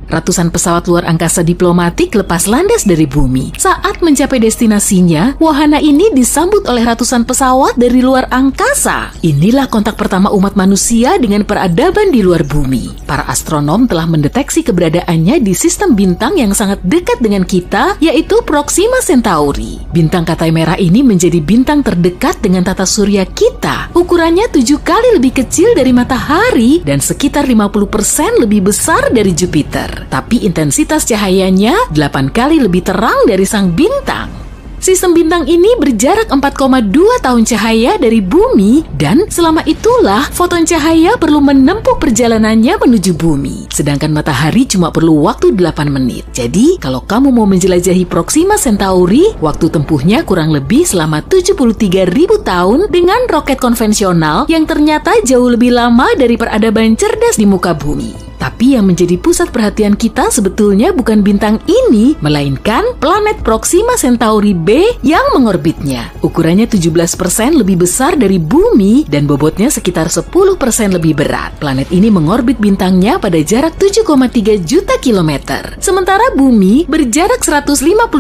Ratusan pesawat luar angkasa diplomatik lepas landas dari bumi. Saat mencapai destinasinya, wahana ini disambut oleh ratusan pesawat dari luar angkasa. Inilah kontak pertama umat manusia dengan peradaban di luar bumi. Para astronom telah mendeteksi keberadaannya di sistem bintang yang sangat dekat dengan kita, yaitu Proxima Centauri. Bintang Katai Merah ini menjadi bintang terdekat dengan tata surya kita. Ukurannya 7 kali lebih kecil dari matahari dan sekitar 50% lebih besar dari Jupiter. Tapi intensitas cahayanya 8 kali lebih terang dari sang bintang. Sistem bintang ini berjarak 4,2 tahun cahaya dari bumi dan selama itulah foton cahaya perlu menempuh perjalanannya menuju bumi. Sedangkan matahari cuma perlu waktu 8 menit. Jadi, kalau kamu mau menjelajahi Proxima Centauri, waktu tempuhnya kurang lebih selama 73.000 tahun dengan roket konvensional yang ternyata jauh lebih lama dari peradaban cerdas di muka bumi. Tapi yang menjadi pusat perhatian kita sebetulnya bukan bintang ini, melainkan planet Proxima Centauri B yang mengorbitnya. Ukurannya 17% lebih besar dari bumi dan bobotnya sekitar 10% lebih berat. Planet ini mengorbit bintangnya pada jarak 7,3 juta kilometer. Sementara bumi berjarak 150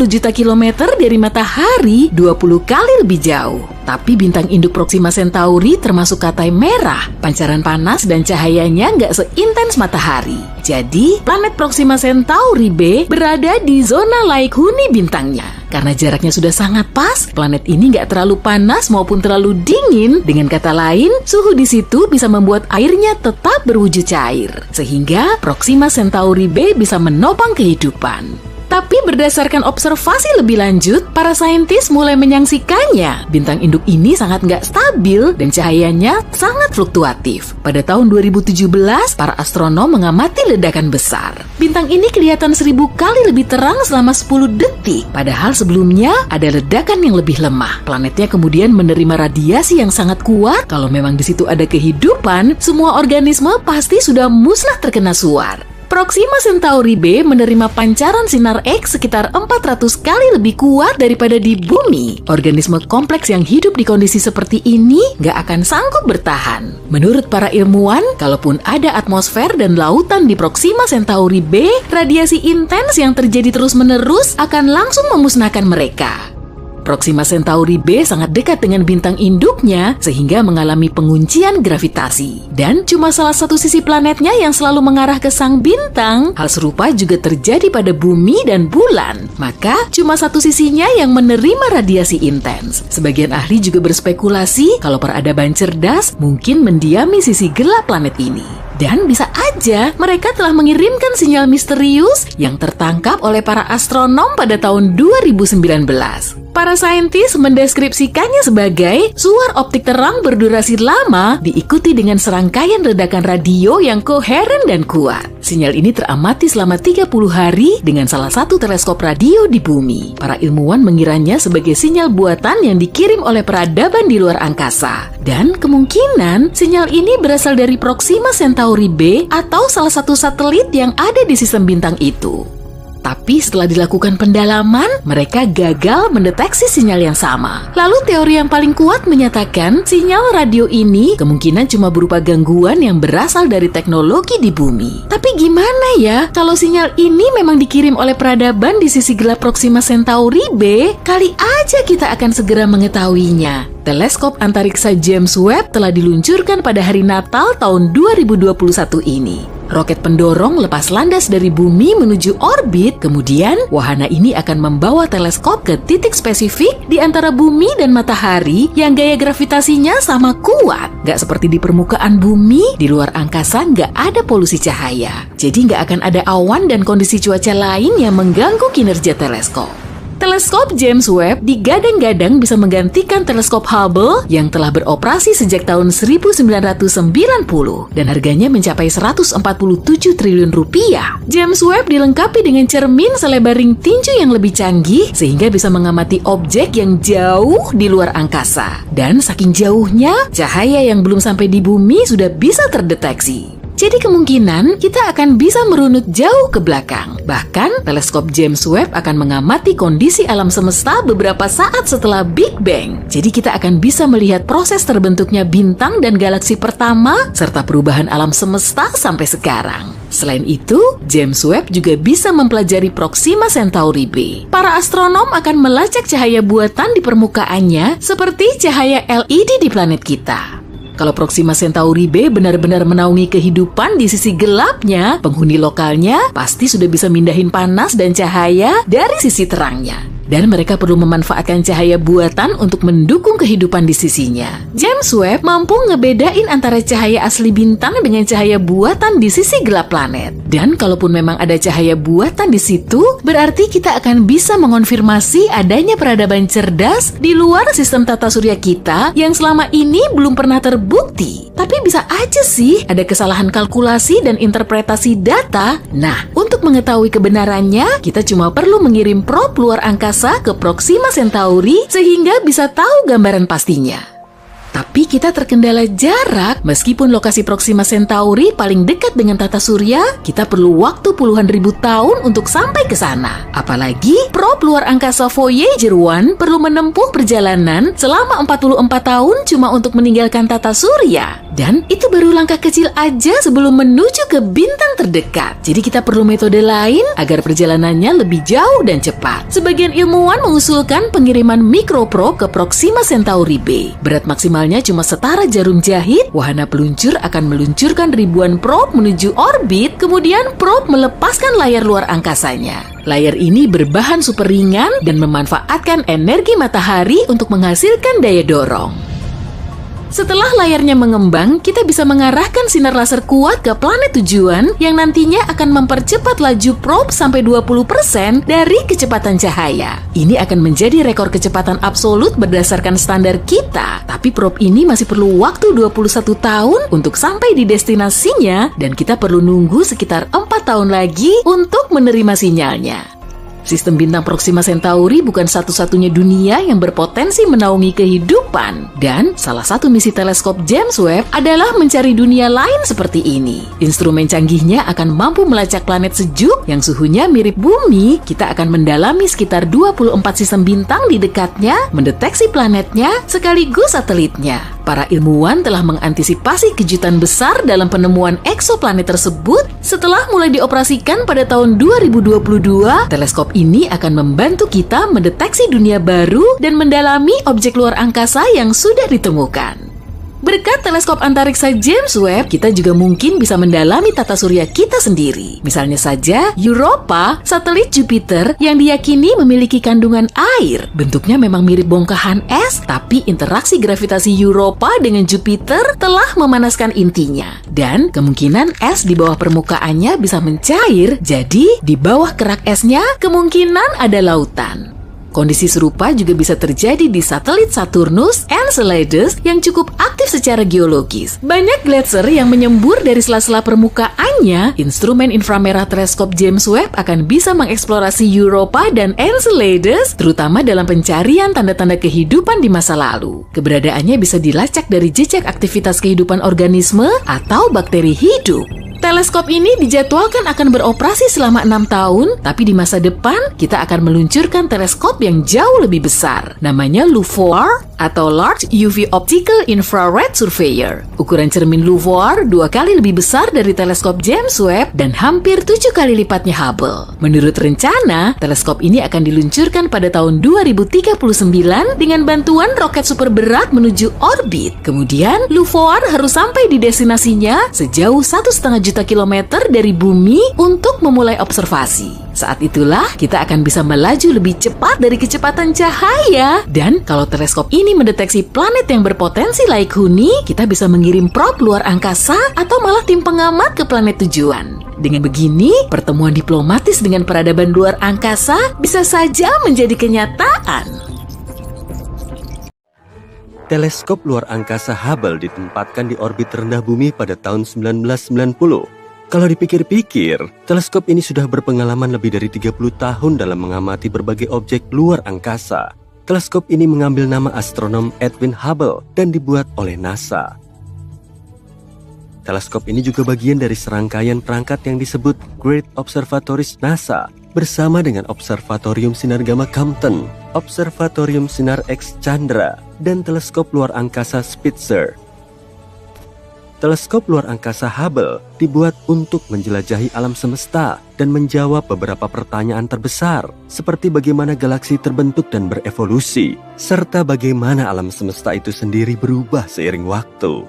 juta kilometer dari matahari, 20 kali lebih jauh. Tapi bintang induk Proxima Centauri termasuk Katai Merah. Pancaran panas dan cahayanya nggak seintens matahari. Jadi, planet Proxima Centauri B berada di zona laik huni bintangnya. Karena jaraknya sudah sangat pas, planet ini nggak terlalu panas maupun terlalu dingin. Dengan kata lain, suhu di situ bisa membuat airnya tetap berwujud cair. Sehingga Proxima Centauri B bisa menopang kehidupan. Tapi berdasarkan observasi lebih lanjut, para saintis mulai menyaksikannya. Bintang induk ini sangat nggak stabil dan cahayanya sangat fluktuatif. Pada tahun 2017, para astronom mengamati ledakan besar. Bintang ini kelihatan 1000 kali lebih terang selama 10 detik. Padahal sebelumnya ada ledakan yang lebih lemah. Planetnya kemudian menerima radiasi yang sangat kuat. Kalau memang di situ ada kehidupan, semua organisme pasti sudah musnah terkena suar. Proxima Centauri B menerima pancaran sinar X sekitar 400 kali lebih kuat daripada di bumi. Organisme kompleks yang hidup di kondisi seperti ini nggak akan sanggup bertahan. Menurut para ilmuwan, kalaupun ada atmosfer dan lautan di Proxima Centauri B, radiasi intens yang terjadi terus-menerus akan langsung memusnahkan mereka. Proxima Centauri B sangat dekat dengan bintang induknya sehingga mengalami penguncian gravitasi. Dan cuma salah satu sisi planetnya yang selalu mengarah ke sang bintang. Hal serupa juga terjadi pada bumi dan bulan. Maka cuma satu sisinya yang menerima radiasi intens. Sebagian ahli juga berspekulasi kalau peradaban cerdas mungkin mendiami sisi gelap planet ini. Dan bisa aja mereka telah mengirimkan sinyal misterius yang tertangkap oleh para astronom pada tahun 2019. Para saintis mendeskripsikannya sebagai suar optik terang berdurasi lama diikuti dengan serangkaian ledakan radio yang koheren dan kuat. Sinyal ini teramati selama 30 hari dengan salah satu teleskop radio di bumi. Para ilmuwan mengiranya sebagai sinyal buatan yang dikirim oleh peradaban di luar angkasa. Dan kemungkinan sinyal ini berasal dari Proxima Centauri B atau salah satu satelit yang ada di sistem bintang itu. Tapi setelah dilakukan pendalaman, mereka gagal mendeteksi sinyal yang sama. Lalu teori yang paling kuat menyatakan sinyal radio ini kemungkinan cuma berupa gangguan yang berasal dari teknologi di bumi. Tapi gimana ya kalau sinyal ini memang dikirim oleh peradaban di sisi gelap Proxima Centauri B? Kali aja kita akan segera mengetahuinya. Teleskop antariksa James Webb telah diluncurkan pada hari Natal tahun 2021 ini. Roket pendorong lepas landas dari bumi menuju orbit, kemudian wahana ini akan membawa teleskop ke titik spesifik di antara bumi dan matahari yang gaya gravitasinya sama kuat. Gak seperti di permukaan bumi, di luar angkasa gak ada polusi cahaya. Jadi gak akan ada awan dan kondisi cuaca lain yang mengganggu kinerja teleskop. Teleskop James Webb digadang-gadang bisa menggantikan teleskop Hubble yang telah beroperasi sejak tahun 1990 dan harganya mencapai 147 triliun rupiah. James Webb dilengkapi dengan cermin selebar ring tinju yang lebih canggih sehingga bisa mengamati objek yang jauh di luar angkasa. Dan saking jauhnya, cahaya yang belum sampai di bumi sudah bisa terdeteksi. Jadi kemungkinan kita akan bisa merunut jauh ke belakang. Bahkan, teleskop James Webb akan mengamati kondisi alam semesta beberapa saat setelah Big Bang. Jadi kita akan bisa melihat proses terbentuknya bintang dan galaksi pertama, serta perubahan alam semesta sampai sekarang. Selain itu, James Webb juga bisa mempelajari Proxima Centauri B. Para astronom akan melacak cahaya buatan di permukaannya seperti cahaya LED di planet kita. Kalau Proxima Centauri B benar-benar menaungi kehidupan di sisi gelapnya, penghuni lokalnya pasti sudah bisa mindahin panas dan cahaya dari sisi terangnya. Dan mereka perlu memanfaatkan cahaya buatan untuk mendukung kehidupan di sisinya. James Webb mampu ngebedain antara cahaya asli bintang dengan cahaya buatan di sisi gelap planet. Dan kalaupun memang ada cahaya buatan di situ, berarti kita akan bisa mengonfirmasi adanya peradaban cerdas di luar sistem tata surya kita yang selama ini belum pernah terbukti. Tapi bisa aja sih ada kesalahan kalkulasi dan interpretasi data. Nah, untuk mengetahui kebenarannya, kita cuma perlu mengirim probe luar angkasa ke Proxima Centauri sehingga bisa tahu gambaran pastinya. Tapi kita terkendala jarak. Meskipun lokasi Proxima Centauri paling dekat dengan tata surya, kita perlu waktu puluhan ribu tahun untuk sampai ke sana. Apalagi probe luar angkasa Voyager 1 perlu menempuh perjalanan selama 44 tahun cuma untuk meninggalkan tata surya. Dan itu baru langkah kecil aja sebelum menuju ke bintang terdekat. Jadi kita perlu metode lain agar perjalanannya lebih jauh dan cepat. Sebagian ilmuwan mengusulkan pengiriman mikroprobe ke Proxima Centauri B. Berat maksimalnya cuma setara jarum jahit. Wahana peluncur akan meluncurkan ribuan probe menuju orbit, kemudian probe melepaskan layar luar angkasanya. Layar ini berbahan super ringan dan memanfaatkan energi matahari untuk menghasilkan daya dorong. Setelah layarnya mengembang, kita bisa mengarahkan sinar laser kuat ke planet tujuan yang nantinya akan mempercepat laju probe sampai 20% dari kecepatan cahaya. Ini akan menjadi rekor kecepatan absolut berdasarkan standar kita. Tapi probe ini masih perlu waktu 21 tahun untuk sampai di destinasinya dan kita perlu nunggu sekitar 4 tahun lagi untuk menerima sinyalnya. Sistem bintang Proxima Centauri bukan satu-satunya dunia yang berpotensi menaungi kehidupan. Dan salah satu misi teleskop James Webb adalah mencari dunia lain seperti ini. Instrumen canggihnya akan mampu melacak planet sejuk yang suhunya mirip bumi. Kita akan mendalami sekitar 24 sistem bintang di dekatnya, mendeteksi planetnya, sekaligus satelitnya. Para ilmuwan telah mengantisipasi kejutan besar dalam penemuan eksoplanet tersebut. Setelah mulai dioperasikan pada tahun 2022, teleskop ini akan membantu kita mendeteksi dunia baru dan mendalami objek luar angkasa yang sudah ditemukan. Berkat teleskop antariksa James Webb, kita juga mungkin bisa mendalami tata surya kita sendiri. Misalnya saja, Europa, satelit Jupiter yang diyakini memiliki kandungan air. Bentuknya memang mirip bongkahan es, tapi interaksi gravitasi Europa dengan Jupiter telah memanaskan intinya. Dan kemungkinan es di bawah permukaannya bisa mencair, jadi di bawah kerak esnya kemungkinan ada lautan. Kondisi serupa juga bisa terjadi di satelit Saturnus, Enceladus yang cukup aktif secara geologis. Banyak gletser yang menyembur dari sela-sela permukaannya. Instrumen inframerah teleskop James Webb akan bisa mengeksplorasi Europa dan Enceladus, terutama dalam pencarian tanda-tanda kehidupan di masa lalu. Keberadaannya bisa dilacak dari jejak aktivitas kehidupan organisme atau bakteri hidup. Teleskop ini dijadwalkan akan beroperasi selama 6 tahun, tapi di masa depan kita akan meluncurkan teleskop yang jauh lebih besar. Namanya LUVOIR atau Large UV Optical Infrared Surveyor. Ukuran cermin LUVOIR 2 kali lebih besar dari teleskop James Webb dan hampir 7 kali lipatnya Hubble. Menurut rencana, teleskop ini akan diluncurkan pada tahun 2039 dengan bantuan roket super berat menuju orbit. Kemudian, LUVOIR harus sampai di destinasinya sejauh 1,5 juta kilometer dari bumi untuk memulai observasi. Saat itulah kita akan bisa melaju lebih cepat dari kecepatan cahaya. Dan kalau teleskop ini mendeteksi planet yang berpotensi laik huni, kita bisa mengirim probe luar angkasa atau malah tim pengamat ke planet tujuan. Dengan begini, pertemuan diplomatis dengan peradaban luar angkasa bisa saja menjadi kenyataan. Teleskop luar angkasa Hubble ditempatkan di orbit rendah bumi pada tahun 1990. Kalau dipikir-pikir, teleskop ini sudah berpengalaman lebih dari 30 tahun dalam mengamati berbagai objek luar angkasa. Teleskop ini mengambil nama astronom Edwin Hubble dan dibuat oleh NASA. Teleskop ini juga bagian dari serangkaian perangkat yang disebut Great Observatories NASA bersama dengan Observatorium Sinar Gamma Compton, Observatorium Sinar X Chandra, dan teleskop luar angkasa Spitzer. Teleskop luar angkasa Hubble dibuat untuk menjelajahi alam semesta dan menjawab beberapa pertanyaan terbesar, seperti bagaimana galaksi terbentuk dan berevolusi, serta bagaimana alam semesta itu sendiri berubah seiring waktu.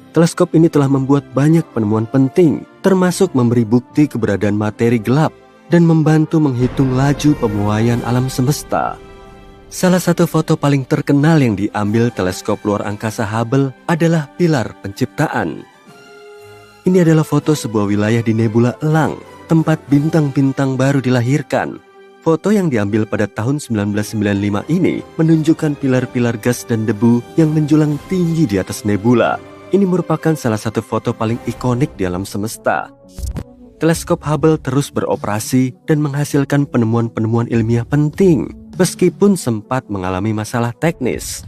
Teleskop ini telah membuat banyak penemuan penting, termasuk memberi bukti keberadaan materi gelap dan membantu menghitung laju pemuaian alam semesta. Salah satu foto paling terkenal yang diambil teleskop luar angkasa Hubble adalah pilar penciptaan. Ini adalah foto sebuah wilayah di nebula elang, tempat bintang-bintang baru dilahirkan. Foto yang diambil pada tahun 1995 ini menunjukkan pilar-pilar gas dan debu yang menjulang tinggi di atas nebula. Ini merupakan salah satu foto paling ikonik di alam semesta. Teleskop Hubble terus beroperasi dan menghasilkan penemuan-penemuan ilmiah penting, meskipun sempat mengalami masalah teknis.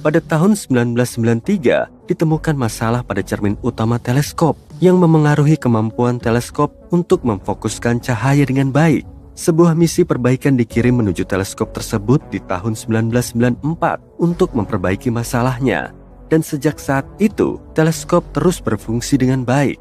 Pada tahun 1993, ditemukan masalah pada cermin utama teleskop yang memengaruhi kemampuan teleskop untuk memfokuskan cahaya dengan baik. Sebuah misi perbaikan dikirim menuju teleskop tersebut di tahun 1994 untuk memperbaiki masalahnya. Dan sejak saat itu, teleskop terus berfungsi dengan baik.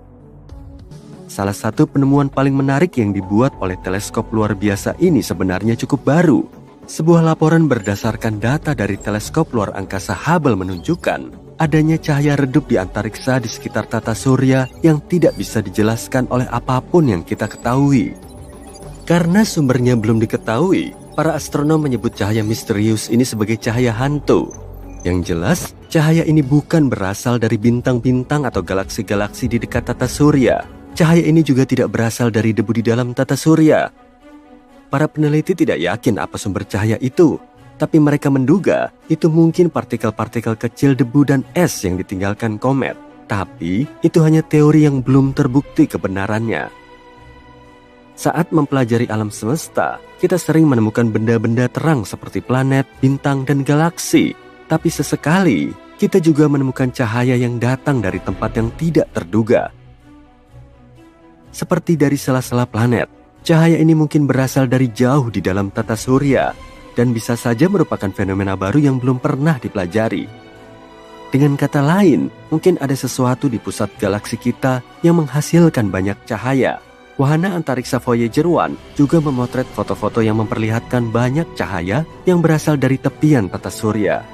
Salah satu penemuan paling menarik yang dibuat oleh teleskop luar biasa ini sebenarnya cukup baru. Sebuah laporan berdasarkan data dari teleskop luar angkasa Hubble menunjukkan adanya cahaya redup di antariksa di sekitar tata surya yang tidak bisa dijelaskan oleh apapun yang kita ketahui. Karena sumbernya belum diketahui, para astronom menyebut cahaya misterius ini sebagai cahaya hantu. Yang jelas, cahaya ini bukan berasal dari bintang-bintang atau galaksi-galaksi di dekat tata surya. Cahaya ini juga tidak berasal dari debu di dalam tata surya. Para peneliti tidak yakin apa sumber cahaya itu, tapi mereka menduga itu mungkin partikel-partikel kecil debu dan es yang ditinggalkan komet. Tapi itu hanya teori yang belum terbukti kebenarannya. Saat mempelajari alam semesta, kita sering menemukan benda-benda terang seperti planet, bintang, dan galaksi. Tapi sesekali, kita juga menemukan cahaya yang datang dari tempat yang tidak terduga. Seperti dari sela-sela planet, cahaya ini mungkin berasal dari jauh di dalam tata surya dan bisa saja merupakan fenomena baru yang belum pernah dipelajari. Dengan kata lain, mungkin ada sesuatu di pusat galaksi kita yang menghasilkan banyak cahaya. Wahana antariksa Voyager 1 juga memotret foto-foto yang memperlihatkan banyak cahaya yang berasal dari tepian tata surya.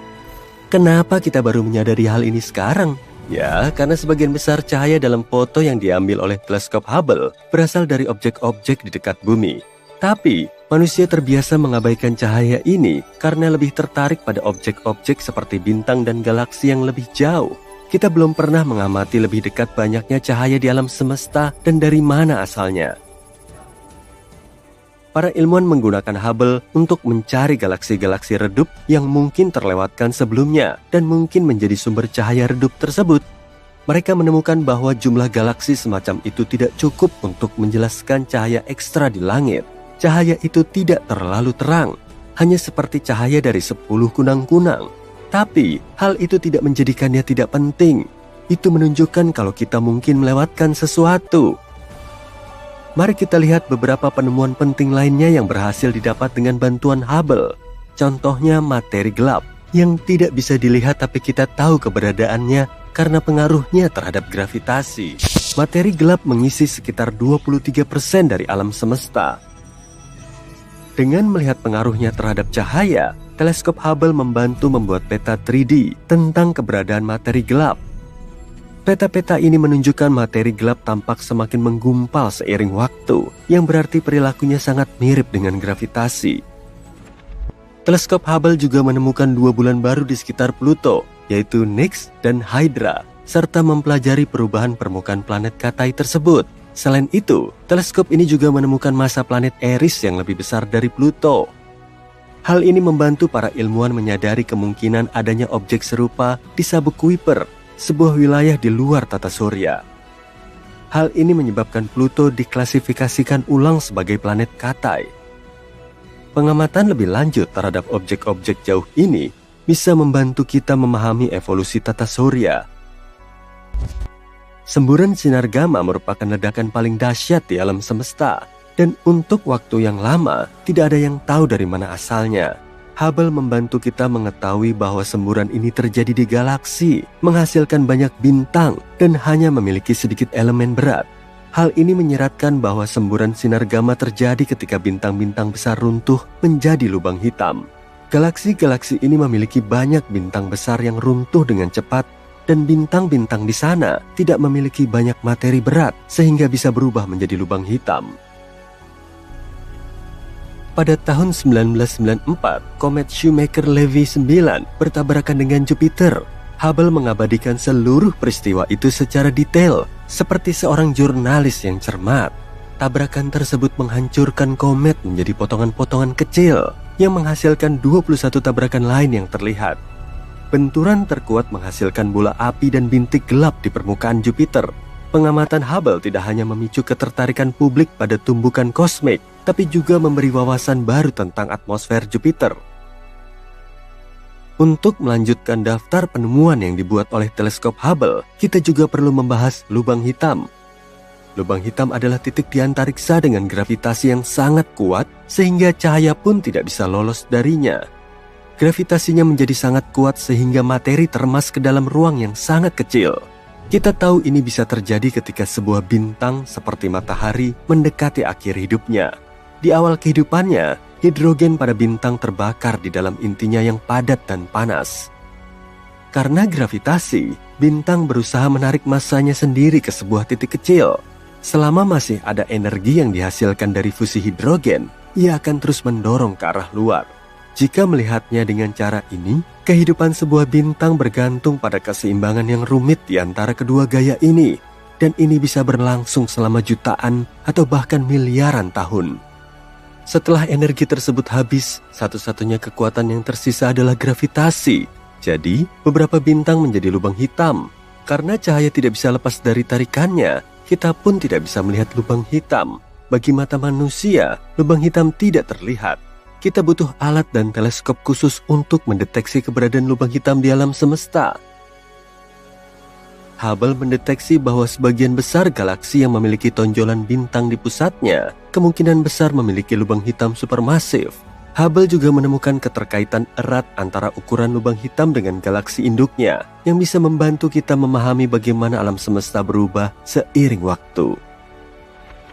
Kenapa kita baru menyadari hal ini sekarang? Ya, karena sebagian besar cahaya dalam foto yang diambil oleh teleskop Hubble berasal dari objek-objek di dekat bumi. Tapi, manusia terbiasa mengabaikan cahaya ini karena lebih tertarik pada objek-objek seperti bintang dan galaksi yang lebih jauh. Kita belum pernah mengamati lebih dekat banyaknya cahaya di alam semesta dan dari mana asalnya. Para ilmuwan menggunakan Hubble untuk mencari galaksi-galaksi redup yang mungkin terlewatkan sebelumnya dan mungkin menjadi sumber cahaya redup tersebut. Mereka menemukan bahwa jumlah galaksi semacam itu tidak cukup untuk menjelaskan cahaya ekstra di langit. Cahaya itu tidak terlalu terang, hanya seperti cahaya dari 10 kunang-kunang. Tapi, hal itu tidak menjadikannya tidak penting. Itu menunjukkan kalau kita mungkin melewatkan sesuatu. Mari kita lihat beberapa penemuan penting lainnya yang berhasil didapat dengan bantuan Hubble. Contohnya materi gelap, yang tidak bisa dilihat tapi kita tahu keberadaannya karena pengaruhnya terhadap gravitasi. Materi gelap mengisi sekitar 23% dari alam semesta. Dengan melihat pengaruhnya terhadap cahaya, teleskop Hubble membantu membuat peta 3D tentang keberadaan materi gelap. Peta-peta ini menunjukkan materi gelap tampak semakin menggumpal seiring waktu, yang berarti perilakunya sangat mirip dengan gravitasi. Teleskop Hubble juga menemukan 2 bulan baru di sekitar Pluto, yaitu Nix dan Hydra, serta mempelajari perubahan permukaan planet Katai tersebut. Selain itu, teleskop ini juga menemukan massa planet Eris yang lebih besar dari Pluto. Hal ini membantu para ilmuwan menyadari kemungkinan adanya objek serupa di sabuk Kuiper, sebuah wilayah di luar tata surya. Hal ini menyebabkan Pluto diklasifikasikan ulang sebagai planet Katai. Pengamatan lebih lanjut terhadap objek-objek jauh ini bisa membantu kita memahami evolusi tata surya. Semburan sinar gamma merupakan ledakan paling dahsyat di alam semesta, dan untuk waktu yang lama tidak ada yang tahu dari mana asalnya. Hubble membantu kita mengetahui bahwa semburan ini terjadi di galaksi, menghasilkan banyak bintang, dan hanya memiliki sedikit elemen berat. Hal ini menyeratkan bahwa semburan sinar gamma terjadi ketika bintang-bintang besar runtuh menjadi lubang hitam. Galaksi-galaksi ini memiliki banyak bintang besar yang runtuh dengan cepat, dan bintang-bintang di sana tidak memiliki banyak materi berat sehingga bisa berubah menjadi lubang hitam. Pada tahun 1994, komet Shoemaker-Levy 9 bertabrakan dengan Jupiter. Hubble mengabadikan seluruh peristiwa itu secara detail, seperti seorang jurnalis yang cermat. Tabrakan tersebut menghancurkan komet menjadi potongan-potongan kecil yang menghasilkan 21 tabrakan lain yang terlihat. Benturan terkuat menghasilkan bola api dan bintik gelap di permukaan Jupiter. Pengamatan Hubble tidak hanya memicu ketertarikan publik pada tumbukan kosmik, tapi juga memberi wawasan baru tentang atmosfer Jupiter. Untuk melanjutkan daftar penemuan yang dibuat oleh teleskop Hubble, kita juga perlu membahas lubang hitam. Lubang hitam adalah titik di antariksa dengan gravitasi yang sangat kuat, sehingga cahaya pun tidak bisa lolos darinya. Gravitasinya menjadi sangat kuat sehingga materi termas ke dalam ruang yang sangat kecil. Kita tahu ini bisa terjadi ketika sebuah bintang seperti matahari mendekati akhir hidupnya. Di awal kehidupannya, hidrogen pada bintang terbakar di dalam intinya yang padat dan panas. Karena gravitasi, bintang berusaha menarik massanya sendiri ke sebuah titik kecil. Selama masih ada energi yang dihasilkan dari fusi hidrogen, ia akan terus mendorong ke arah luar. Jika melihatnya dengan cara ini, kehidupan sebuah bintang bergantung pada keseimbangan yang rumit di antara kedua gaya ini, dan ini bisa berlangsung selama jutaan atau bahkan miliaran tahun. Setelah energi tersebut habis, satu-satunya kekuatan yang tersisa adalah gravitasi. Jadi, beberapa bintang menjadi lubang hitam. Karena cahaya tidak bisa lepas dari tarikannya, kita pun tidak bisa melihat lubang hitam. Bagi mata manusia, lubang hitam tidak terlihat. Kita butuh alat dan teleskop khusus untuk mendeteksi keberadaan lubang hitam di alam semesta. Hubble mendeteksi bahwa sebagian besar galaksi yang memiliki tonjolan bintang di pusatnya kemungkinan besar memiliki lubang hitam supermasif. Hubble juga menemukan keterkaitan erat antara ukuran lubang hitam dengan galaksi induknya yang bisa membantu kita memahami bagaimana alam semesta berubah seiring waktu.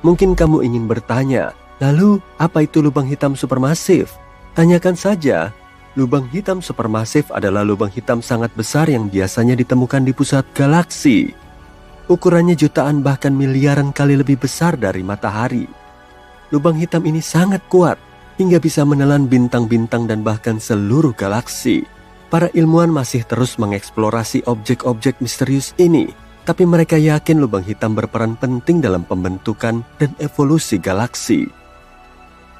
Mungkin kamu ingin bertanya, lalu, apa itu lubang hitam supermasif? Tanyakan saja. Lubang hitam supermasif adalah lubang hitam sangat besar yang biasanya ditemukan di pusat galaksi. Ukurannya jutaan bahkan miliaran kali lebih besar dari matahari. Lubang hitam ini sangat kuat, hingga bisa menelan bintang-bintang dan bahkan seluruh galaksi. Para ilmuwan masih terus mengeksplorasi objek-objek misterius ini, tapi mereka yakin lubang hitam berperan penting dalam pembentukan dan evolusi galaksi.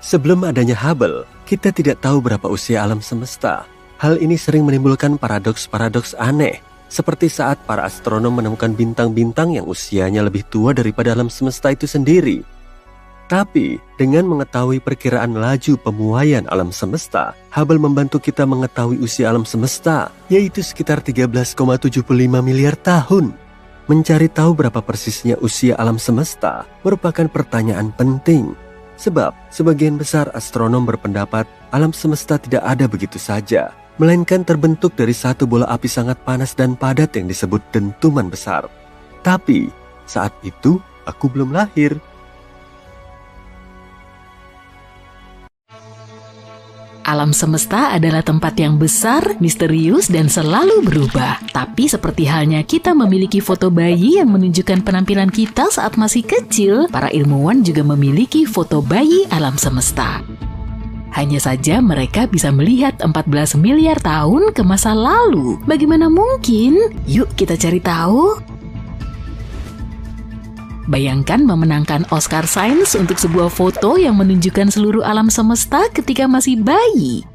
Sebelum adanya Hubble, kita tidak tahu berapa usia alam semesta. Hal ini sering menimbulkan paradoks-paradoks aneh, seperti saat para astronom menemukan bintang-bintang yang usianya lebih tua daripada alam semesta itu sendiri. Tapi, dengan mengetahui perkiraan laju pemuaian alam semesta, Hubble membantu kita mengetahui usia alam semesta, yaitu sekitar 13,75 miliar tahun. Mencari tahu berapa persisnya usia alam semesta merupakan pertanyaan penting. Sebab, sebagian besar astronom berpendapat alam semesta tidak ada begitu saja, melainkan terbentuk dari satu bola api sangat panas dan padat yang disebut dentuman besar. Tapi, saat itu aku belum lahir. Alam semesta adalah tempat yang besar, misterius, dan selalu berubah. Tapi seperti halnya kita memiliki foto bayi yang menunjukkan penampilan kita saat masih kecil, para ilmuwan juga memiliki foto bayi alam semesta. Hanya saja mereka bisa melihat 14 miliar tahun ke masa lalu. Bagaimana mungkin? Yuk kita cari tahu. Bayangkan memenangkan Oscar Science untuk sebuah foto yang menunjukkan seluruh alam semesta ketika masih bayi.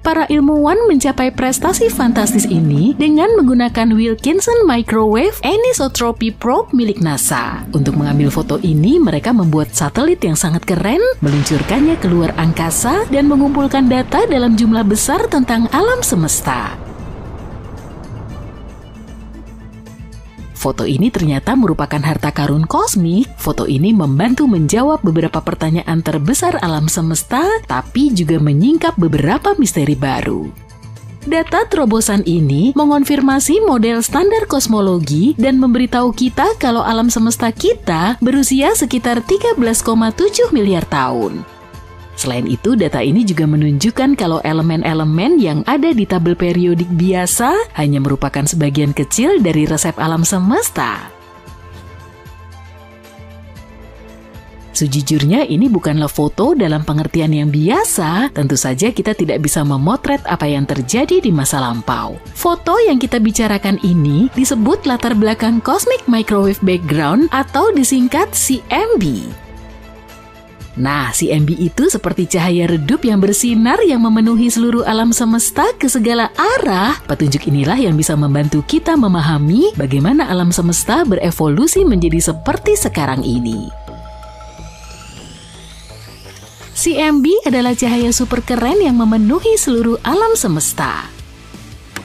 Para ilmuwan mencapai prestasi fantastis ini dengan menggunakan Wilkinson Microwave Anisotropy Probe milik NASA. Untuk mengambil foto ini, mereka membuat satelit yang sangat keren, meluncurkannya ke luar angkasa, dan mengumpulkan data dalam jumlah besar tentang alam semesta. Foto ini ternyata merupakan harta karun kosmik. Foto ini membantu menjawab beberapa pertanyaan terbesar alam semesta, tapi juga menyingkap beberapa misteri baru. Data terobosan ini mengonfirmasi model standar kosmologi dan memberitahu kita kalau alam semesta kita berusia sekitar 13,7 miliar tahun. Selain itu, data ini juga menunjukkan kalau elemen-elemen yang ada di tabel periodik biasa hanya merupakan sebagian kecil dari resep alam semesta. Sejujurnya ini bukanlah foto dalam pengertian yang biasa, tentu saja kita tidak bisa memotret apa yang terjadi di masa lampau. Foto yang kita bicarakan ini disebut latar belakang Cosmic Microwave Background atau disingkat CMB. Nah, CMB itu seperti cahaya redup yang bersinar yang memenuhi seluruh alam semesta ke segala arah. Petunjuk inilah yang bisa membantu kita memahami bagaimana alam semesta berevolusi menjadi seperti sekarang ini. CMB adalah cahaya super keren yang memenuhi seluruh alam semesta.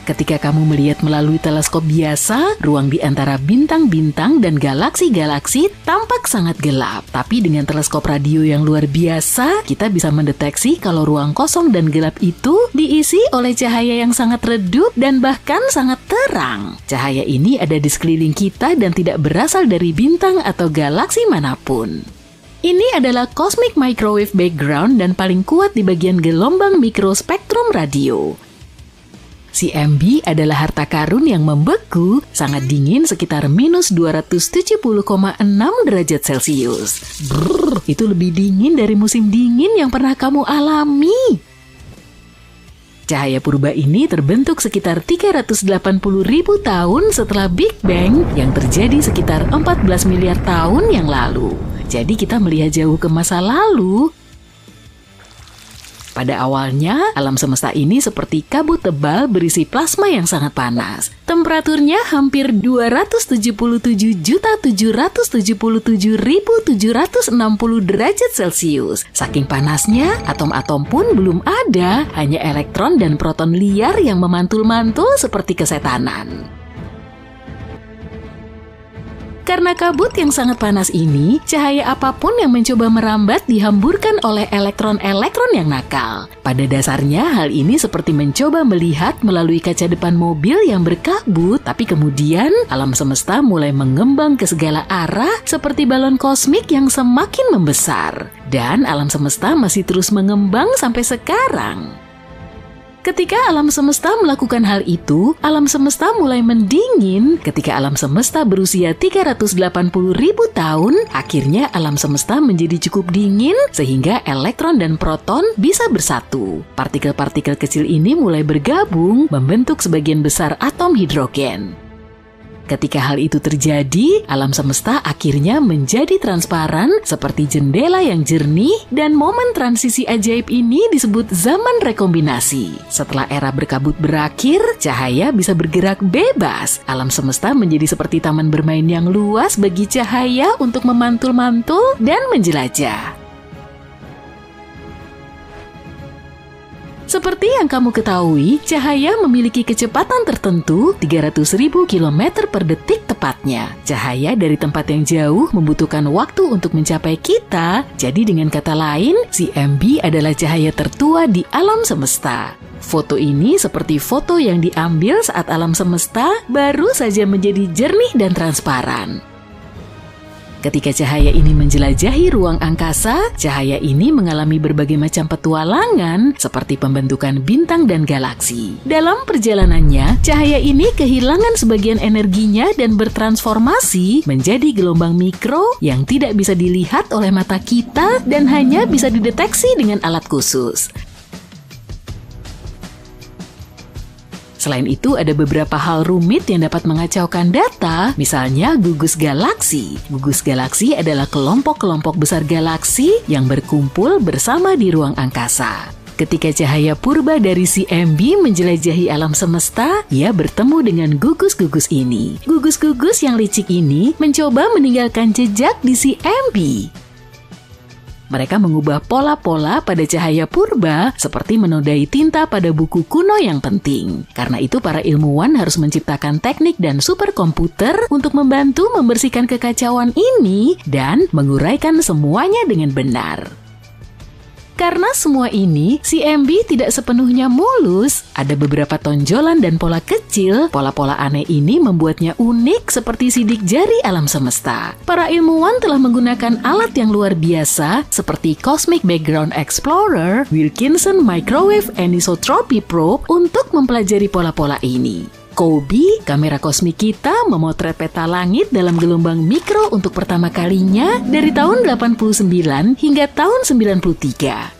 Ketika kamu melihat melalui teleskop biasa, ruang di antara bintang-bintang dan galaksi-galaksi tampak sangat gelap. Tapi dengan teleskop radio yang luar biasa, kita bisa mendeteksi kalau ruang kosong dan gelap itu diisi oleh cahaya yang sangat redup dan bahkan sangat terang. Cahaya ini ada di sekeliling kita dan tidak berasal dari bintang atau galaksi manapun. Ini adalah Cosmic Microwave Background dan paling kuat di bagian gelombang mikrospektrum radio. CMB adalah harta karun yang membeku, sangat dingin sekitar minus 270,6 derajat Celcius. Brrr, itu lebih dingin dari musim dingin yang pernah kamu alami. Cahaya purba ini terbentuk sekitar 380.000 tahun setelah Big Bang yang terjadi sekitar 14 miliar tahun yang lalu. Jadi kita melihat jauh ke masa lalu. Pada awalnya, alam semesta ini seperti kabut tebal berisi plasma yang sangat panas. Temperaturnya hampir 277.777.760 derajat Celcius. Saking panasnya, atom-atom pun belum ada, hanya elektron dan proton liar yang memantul-mantul seperti kesetanan. Karena kabut yang sangat panas ini, cahaya apapun yang mencoba merambat dihamburkan oleh elektron-elektron yang nakal. Pada dasarnya, hal ini seperti mencoba melihat melalui kaca depan mobil yang berkabut, tapi kemudian alam semesta mulai mengembang ke segala arah seperti balon kosmik yang semakin membesar. Dan alam semesta masih terus mengembang sampai sekarang. Ketika alam semesta melakukan hal itu, alam semesta mulai mendingin. Ketika alam semesta berusia 380.000 tahun, akhirnya alam semesta menjadi cukup dingin sehingga elektron dan proton bisa bersatu. Partikel-partikel kecil ini mulai bergabung membentuk sebagian besar atom hidrogen. Ketika hal itu terjadi, alam semesta akhirnya menjadi transparan seperti jendela yang jernih dan momen transisi ajaib ini disebut zaman rekombinasi. Setelah era berkabut berakhir, cahaya bisa bergerak bebas. Alam semesta menjadi seperti taman bermain yang luas bagi cahaya untuk memantul-mantul dan menjelajah. Seperti yang kamu ketahui, cahaya memiliki kecepatan tertentu 300.000 km per detik tepatnya. Cahaya dari tempat yang jauh membutuhkan waktu untuk mencapai kita. Jadi dengan kata lain, CMB adalah cahaya tertua di alam semesta. Foto ini seperti foto yang diambil saat alam semesta baru saja menjadi jernih dan transparan. Ketika cahaya ini menjelajahi ruang angkasa, cahaya ini mengalami berbagai macam petualangan seperti pembentukan bintang dan galaksi. Dalam perjalanannya, cahaya ini kehilangan sebagian energinya dan bertransformasi menjadi gelombang mikro yang tidak bisa dilihat oleh mata kita dan hanya bisa dideteksi dengan alat khusus. Selain itu, ada beberapa hal rumit yang dapat mengacaukan data, misalnya gugus galaksi. Gugus galaksi adalah kelompok-kelompok besar galaksi yang berkumpul bersama di ruang angkasa. Ketika cahaya purba dari CMB menjelajahi alam semesta, ia bertemu dengan gugus-gugus ini. Gugus-gugus yang licik ini mencoba meninggalkan jejak di CMB. Mereka mengubah pola-pola pada cahaya purba seperti menodai tinta pada buku kuno yang penting. Karena itu para ilmuwan harus menciptakan teknik dan superkomputer untuk membantu membersihkan kekacauan ini dan menguraikan semuanya dengan benar. Karena semua ini, CMB tidak sepenuhnya mulus. Ada beberapa tonjolan dan pola kecil. Pola-pola aneh ini membuatnya unik seperti sidik jari alam semesta. Para ilmuwan telah menggunakan alat yang luar biasa seperti Cosmic Background Explorer, Wilkinson Microwave Anisotropy Probe untuk mempelajari pola-pola ini. COBE, kamera kosmik kita, memotret peta langit dalam gelombang mikro untuk pertama kalinya dari tahun 89 hingga tahun 93.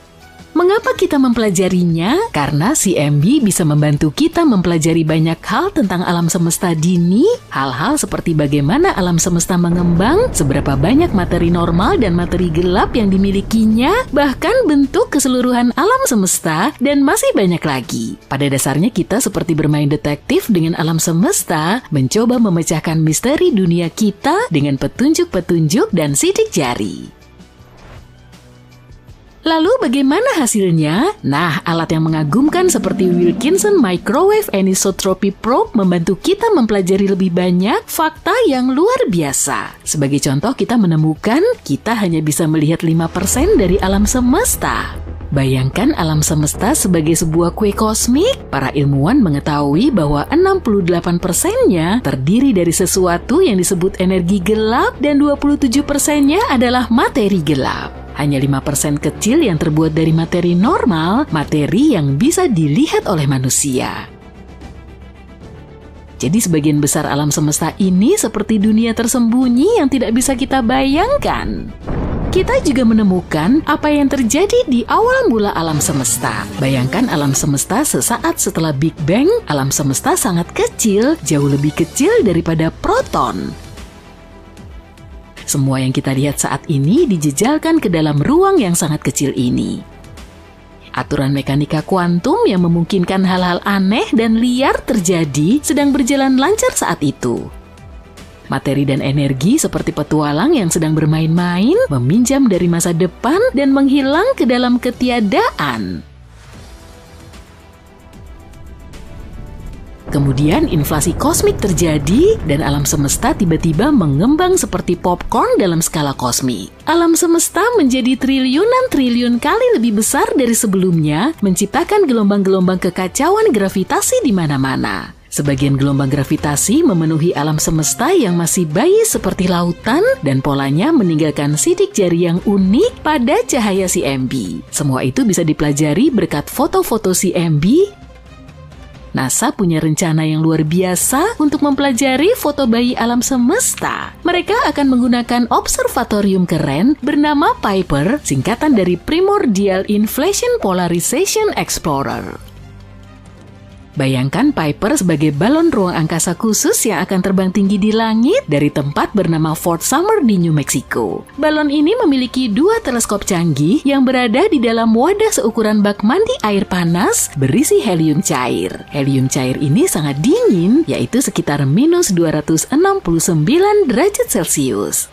Mengapa kita mempelajarinya? Karena CMB bisa membantu kita mempelajari banyak hal tentang alam semesta dini, hal-hal seperti bagaimana alam semesta mengembang, seberapa banyak materi normal dan materi gelap yang dimilikinya, bahkan bentuk keseluruhan alam semesta, dan masih banyak lagi. Pada dasarnya kita seperti bermain detektif dengan alam semesta, mencoba memecahkan misteri dunia kita dengan petunjuk-petunjuk dan sidik jari. Lalu bagaimana hasilnya? Nah, alat yang mengagumkan seperti Wilkinson Microwave Anisotropy Probe membantu kita mempelajari lebih banyak fakta yang luar biasa. Sebagai contoh, kita menemukan kita hanya bisa melihat 5% dari alam semesta. Bayangkan alam semesta sebagai sebuah kue kosmik. Para ilmuwan mengetahui bahwa 68%-nya terdiri dari sesuatu yang disebut energi gelap dan 27%-nya adalah materi gelap. Hanya 5% kecil yang terbuat dari materi normal, materi yang bisa dilihat oleh manusia. Jadi sebagian besar alam semesta ini seperti dunia tersembunyi yang tidak bisa kita bayangkan. Kita juga menemukan apa yang terjadi di awal mula alam semesta. Bayangkan alam semesta sesaat setelah Big Bang, alam semesta sangat kecil, jauh lebih kecil daripada proton. Semua yang kita lihat saat ini dijejalkan ke dalam ruang yang sangat kecil ini. Aturan mekanika kuantum yang memungkinkan hal-hal aneh dan liar terjadi sedang berjalan lancar saat itu. Materi dan energi seperti petualang yang sedang bermain-main, meminjam dari masa depan dan menghilang ke dalam ketiadaan. Kemudian inflasi kosmik terjadi dan alam semesta tiba-tiba mengembang seperti popcorn dalam skala kosmik. Alam semesta menjadi triliunan kali lebih besar dari sebelumnya, menciptakan gelombang-gelombang kekacauan gravitasi di mana-mana. Sebagian gelombang gravitasi memenuhi alam semesta yang masih bayi seperti lautan dan polanya meninggalkan sidik jari yang unik pada cahaya CMB. Semua itu bisa dipelajari berkat foto-foto CMB. NASA punya rencana yang luar biasa untuk mempelajari foto bayi alam semesta. Mereka akan menggunakan observatorium keren bernama Piper, singkatan dari Primordial Inflation Polarization Explorer. Bayangkan Piper sebagai balon ruang angkasa khusus yang akan terbang tinggi di langit dari tempat bernama Fort Summer di New Mexico. Balon ini memiliki 2 teleskop canggih yang berada di dalam wadah seukuran bak mandi air panas berisi helium cair. Helium cair ini sangat dingin, yaitu sekitar minus 269 derajat Celcius.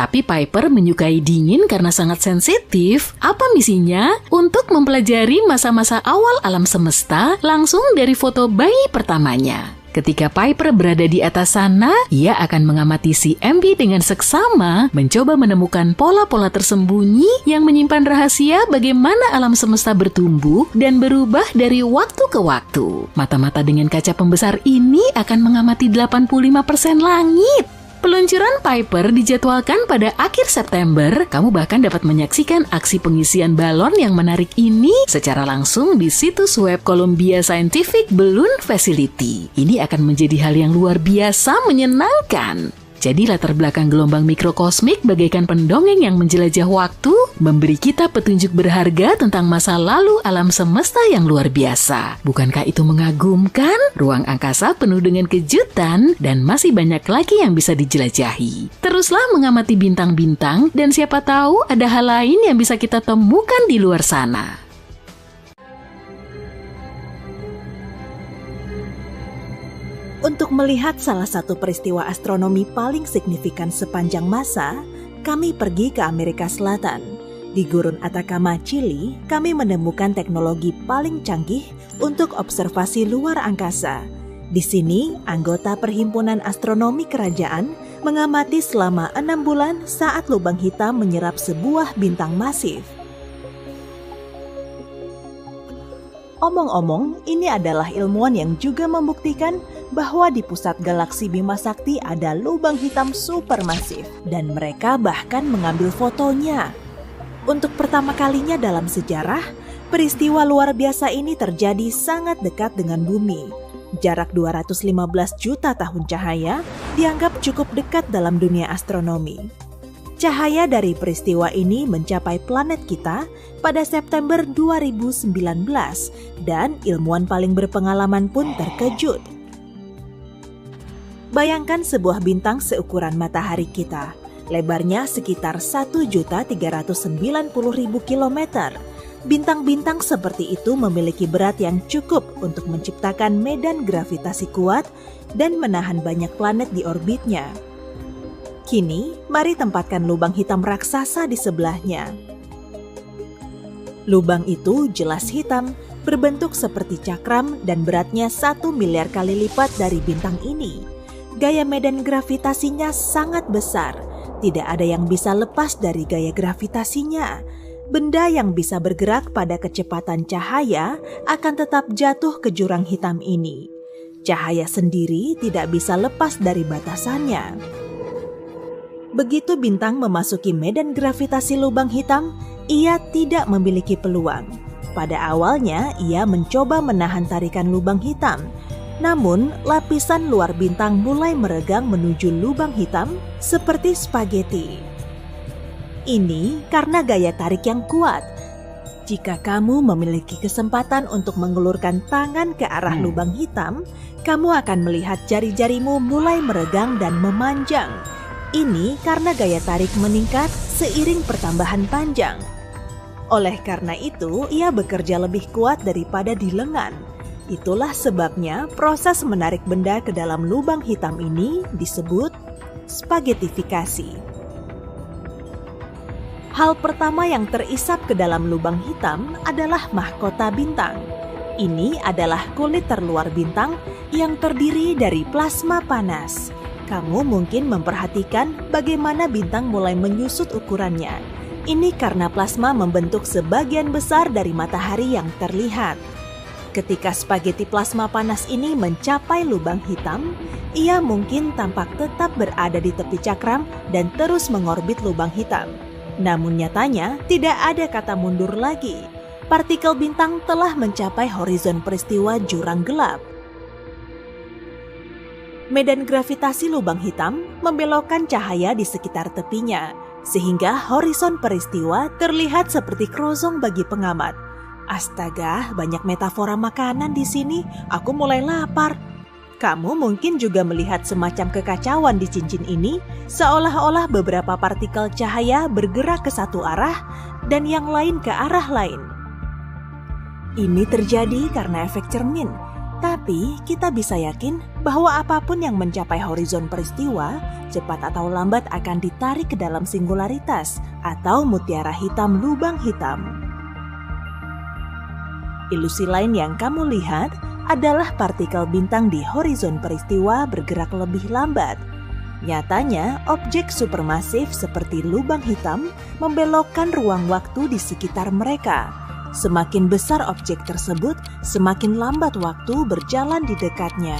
Tapi Piper menyukai dingin karena sangat sensitif. Apa misinya? Untuk mempelajari masa-masa awal alam semesta langsung dari foto bayi pertamanya. Ketika Piper berada di atas sana, ia akan mengamati CMB dengan seksama, mencoba menemukan pola-pola tersembunyi yang menyimpan rahasia bagaimana alam semesta bertumbuh dan berubah dari waktu ke waktu. Mata-mata dengan kaca pembesar ini akan mengamati 85% langit. Peluncuran Piper dijadwalkan pada akhir September. Kamu bahkan dapat menyaksikan aksi pengisian balon yang menarik ini secara langsung di situs web Columbia Scientific Balloon Facility. Ini akan menjadi hal yang luar biasa menyenangkan. Jadi latar belakang gelombang mikrokosmik bagaikan pendongeng yang menjelajah waktu, memberi kita petunjuk berharga tentang masa lalu alam semesta yang luar biasa. Bukankah itu mengagumkan? Ruang angkasa penuh dengan kejutan dan masih banyak lagi yang bisa dijelajahi. Teruslah mengamati bintang-bintang dan siapa tahu ada hal lain yang bisa kita temukan di luar sana. Untuk melihat salah satu peristiwa astronomi paling signifikan sepanjang masa, kami pergi ke Amerika Selatan. Di Gurun Atacama, Chili, kami menemukan teknologi paling canggih untuk observasi luar angkasa. Di sini, anggota Perhimpunan Astronomi Kerajaan mengamati selama 6 bulan saat lubang hitam menyerap sebuah bintang masif. Omong-omong, ini adalah ilmuwan yang juga membuktikan bahwa di pusat galaksi Bima Sakti ada lubang hitam supermasif, dan mereka bahkan mengambil fotonya. Untuk pertama kalinya dalam sejarah, peristiwa luar biasa ini terjadi sangat dekat dengan bumi. Jarak 215 juta tahun cahaya dianggap cukup dekat dalam dunia astronomi. Cahaya dari peristiwa ini mencapai planet kita pada September 2019 dan ilmuwan paling berpengalaman pun terkejut. Bayangkan sebuah bintang seukuran matahari kita, lebarnya sekitar 1.390.000 kilometer. Bintang-bintang seperti itu memiliki berat yang cukup untuk menciptakan medan gravitasi kuat dan menahan banyak planet di orbitnya. Kini, mari tempatkan lubang hitam raksasa di sebelahnya. Lubang itu jelas hitam, berbentuk seperti cakram dan beratnya 1 miliar kali lipat dari bintang ini. Gaya medan gravitasinya sangat besar, tidak ada yang bisa lepas dari gaya gravitasinya. Benda yang bisa bergerak pada kecepatan cahaya akan tetap jatuh ke jurang hitam ini. Cahaya sendiri tidak bisa lepas dari batasannya. Begitu bintang memasuki medan gravitasi lubang hitam, ia tidak memiliki peluang. Pada awalnya, ia mencoba menahan tarikan lubang hitam. Namun, lapisan luar bintang mulai meregang menuju lubang hitam seperti spaghetti. Ini karena gaya tarik yang kuat. Jika kamu memiliki kesempatan untuk mengulurkan tangan ke arah lubang hitam, kamu akan melihat jari-jarimu mulai meregang dan memanjang. Ini karena gaya tarik meningkat seiring pertambahan panjang. Oleh karena itu, ia bekerja lebih kuat daripada di lengan. Itulah sebabnya proses menarik benda ke dalam lubang hitam ini disebut spaghettifikasi. Hal pertama yang terisap ke dalam lubang hitam adalah mahkota bintang. Ini adalah kulit terluar bintang yang terdiri dari plasma panas. Kamu mungkin memperhatikan bagaimana bintang mulai menyusut ukurannya. Ini karena plasma membentuk sebagian besar dari matahari yang terlihat. Ketika spaghetti plasma panas ini mencapai lubang hitam, ia mungkin tampak tetap berada di tepi cakram dan terus mengorbit lubang hitam. Namun nyatanya tidak ada kata mundur lagi. Partikel bintang telah mencapai horizon peristiwa jurang gelap. Medan gravitasi lubang hitam membelokkan cahaya di sekitar tepinya, sehingga horizon peristiwa terlihat seperti kerosong bagi pengamat. Astaga, banyak metafora makanan di sini. Aku mulai lapar. Kamu mungkin juga melihat semacam kekacauan di cincin ini, seolah-olah beberapa partikel cahaya bergerak ke satu arah dan yang lain ke arah lain. Ini terjadi karena efek cermin. Tapi kita bisa yakin bahwa apapun yang mencapai horizon peristiwa, cepat atau lambat akan ditarik ke dalam singularitas atau mutiara hitam lubang hitam. Ilusi lain yang kamu lihat adalah partikel bintang di horizon peristiwa bergerak lebih lambat. Nyatanya, objek supermasif seperti lubang hitam membelokkan ruang waktu di sekitar mereka. Semakin besar objek tersebut, semakin lambat waktu berjalan di dekatnya.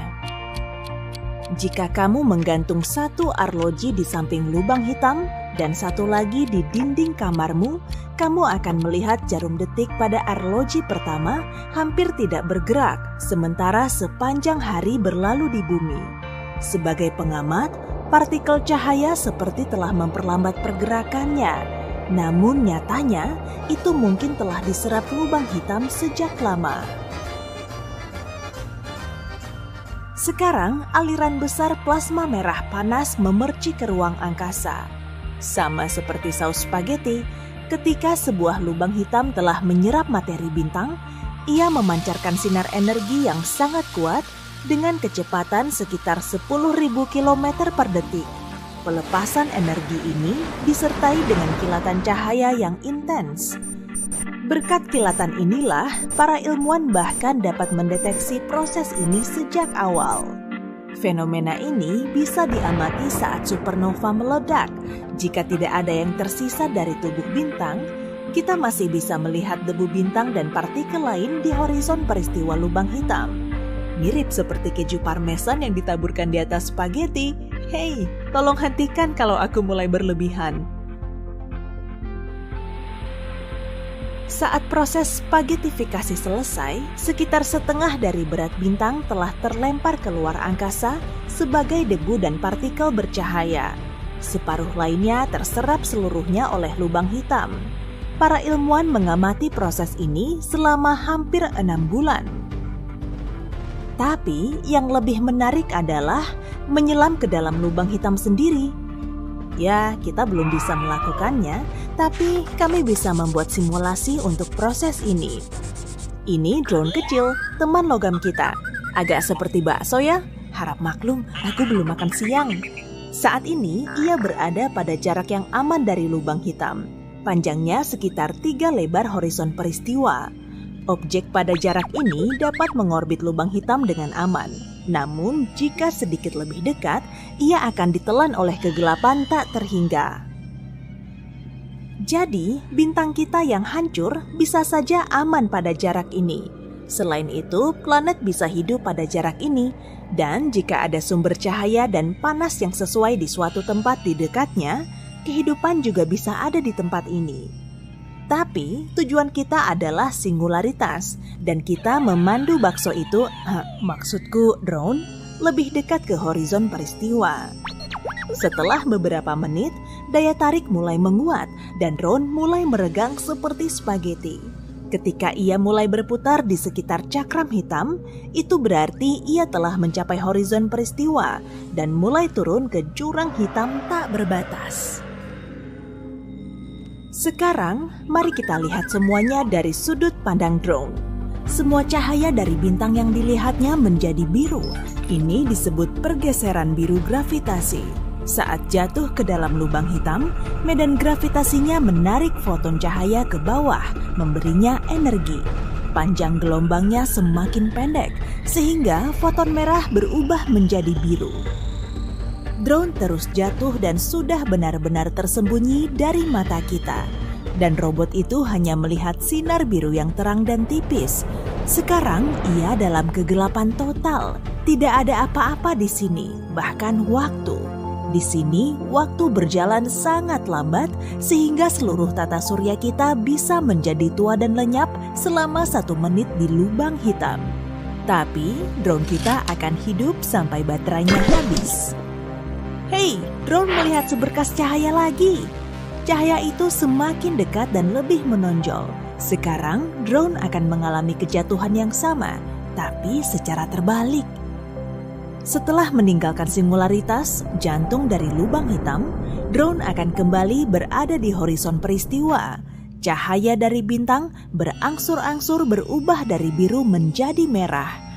Jika kamu menggantung satu arloji di samping lubang hitam dan satu lagi di dinding kamarmu, kamu akan melihat jarum detik pada arloji pertama hampir tidak bergerak, sementara sepanjang hari berlalu di bumi. Sebagai pengamat, partikel cahaya seperti telah memperlambat pergerakannya. Namun nyatanya, itu mungkin telah diserap lubang hitam sejak lama. Sekarang, aliran besar plasma merah panas memercik ke ruang angkasa. Sama seperti saus spaghetti, ketika sebuah lubang hitam telah menyerap materi bintang, ia memancarkan sinar energi yang sangat kuat dengan kecepatan sekitar 10.000 km per detik. Pelepasan energi ini disertai dengan kilatan cahaya yang intens. Berkat kilatan inilah, para ilmuwan bahkan dapat mendeteksi proses ini sejak awal. Fenomena ini bisa diamati saat supernova meledak. Jika tidak ada yang tersisa dari tubuh bintang, kita masih bisa melihat debu bintang dan partikel lain di horizon peristiwa lubang hitam. Mirip seperti keju parmesan yang ditaburkan di atas spaghetti. Hei, tolong hentikan kalau aku mulai berlebihan. Saat proses spaghettifikasi selesai, sekitar setengah dari berat bintang telah terlempar keluar angkasa sebagai debu dan partikel bercahaya. Separuh lainnya terserap seluruhnya oleh lubang hitam. Para ilmuwan mengamati proses ini selama hampir 6 bulan. Tapi yang lebih menarik adalah menyelam ke dalam lubang hitam sendiri. Ya, kita belum bisa melakukannya, tapi kami bisa membuat simulasi untuk proses ini. Ini drone kecil, teman logam kita. Agak seperti bakso ya, harap maklum, aku belum makan siang. Saat ini, ia berada pada jarak yang aman dari lubang hitam. Panjangnya sekitar 3 lebar horizon peristiwa. Objek pada jarak ini dapat mengorbit lubang hitam dengan aman. Namun, jika sedikit lebih dekat, ia akan ditelan oleh kegelapan tak terhingga. Jadi, bintang kita yang hancur bisa saja aman pada jarak ini. Selain itu, planet bisa hidup pada jarak ini. Dan jika ada sumber cahaya dan panas yang sesuai di suatu tempat di dekatnya, kehidupan juga bisa ada di tempat ini. Tapi tujuan kita adalah singularitas dan kita memandu bakso itu, maksudku drone, lebih dekat ke horizon peristiwa. Setelah beberapa menit, daya tarik mulai menguat dan drone mulai meregang seperti spaghetti. Ketika ia mulai berputar di sekitar cakram hitam, itu berarti ia telah mencapai horizon peristiwa dan mulai turun ke jurang hitam tak berbatas. Sekarang, mari kita lihat semuanya dari sudut pandang drone. Semua cahaya dari bintang yang dilihatnya menjadi biru. Ini disebut pergeseran biru gravitasi. Saat jatuh ke dalam lubang hitam, medan gravitasinya menarik foton cahaya ke bawah, memberinya energi. Panjang gelombangnya semakin pendek, sehingga foton merah berubah menjadi biru. Drone terus jatuh dan sudah benar-benar tersembunyi dari mata kita. Dan robot itu hanya melihat sinar biru yang terang dan tipis. Sekarang ia dalam kegelapan total. Tidak ada apa-apa di sini, bahkan waktu. Di sini, waktu berjalan sangat lambat sehingga seluruh tata surya kita bisa menjadi tua dan lenyap selama 1 menit di lubang hitam. Tapi, drone kita akan hidup sampai baterainya habis. Hei, drone melihat seberkas cahaya lagi. Cahaya itu semakin dekat dan lebih menonjol. Sekarang, drone akan mengalami kejatuhan yang sama, tapi secara terbalik. Setelah meninggalkan singularitas, jantung dari lubang hitam, drone akan kembali berada di horizon peristiwa. Cahaya dari bintang berangsur-angsur berubah dari biru menjadi merah.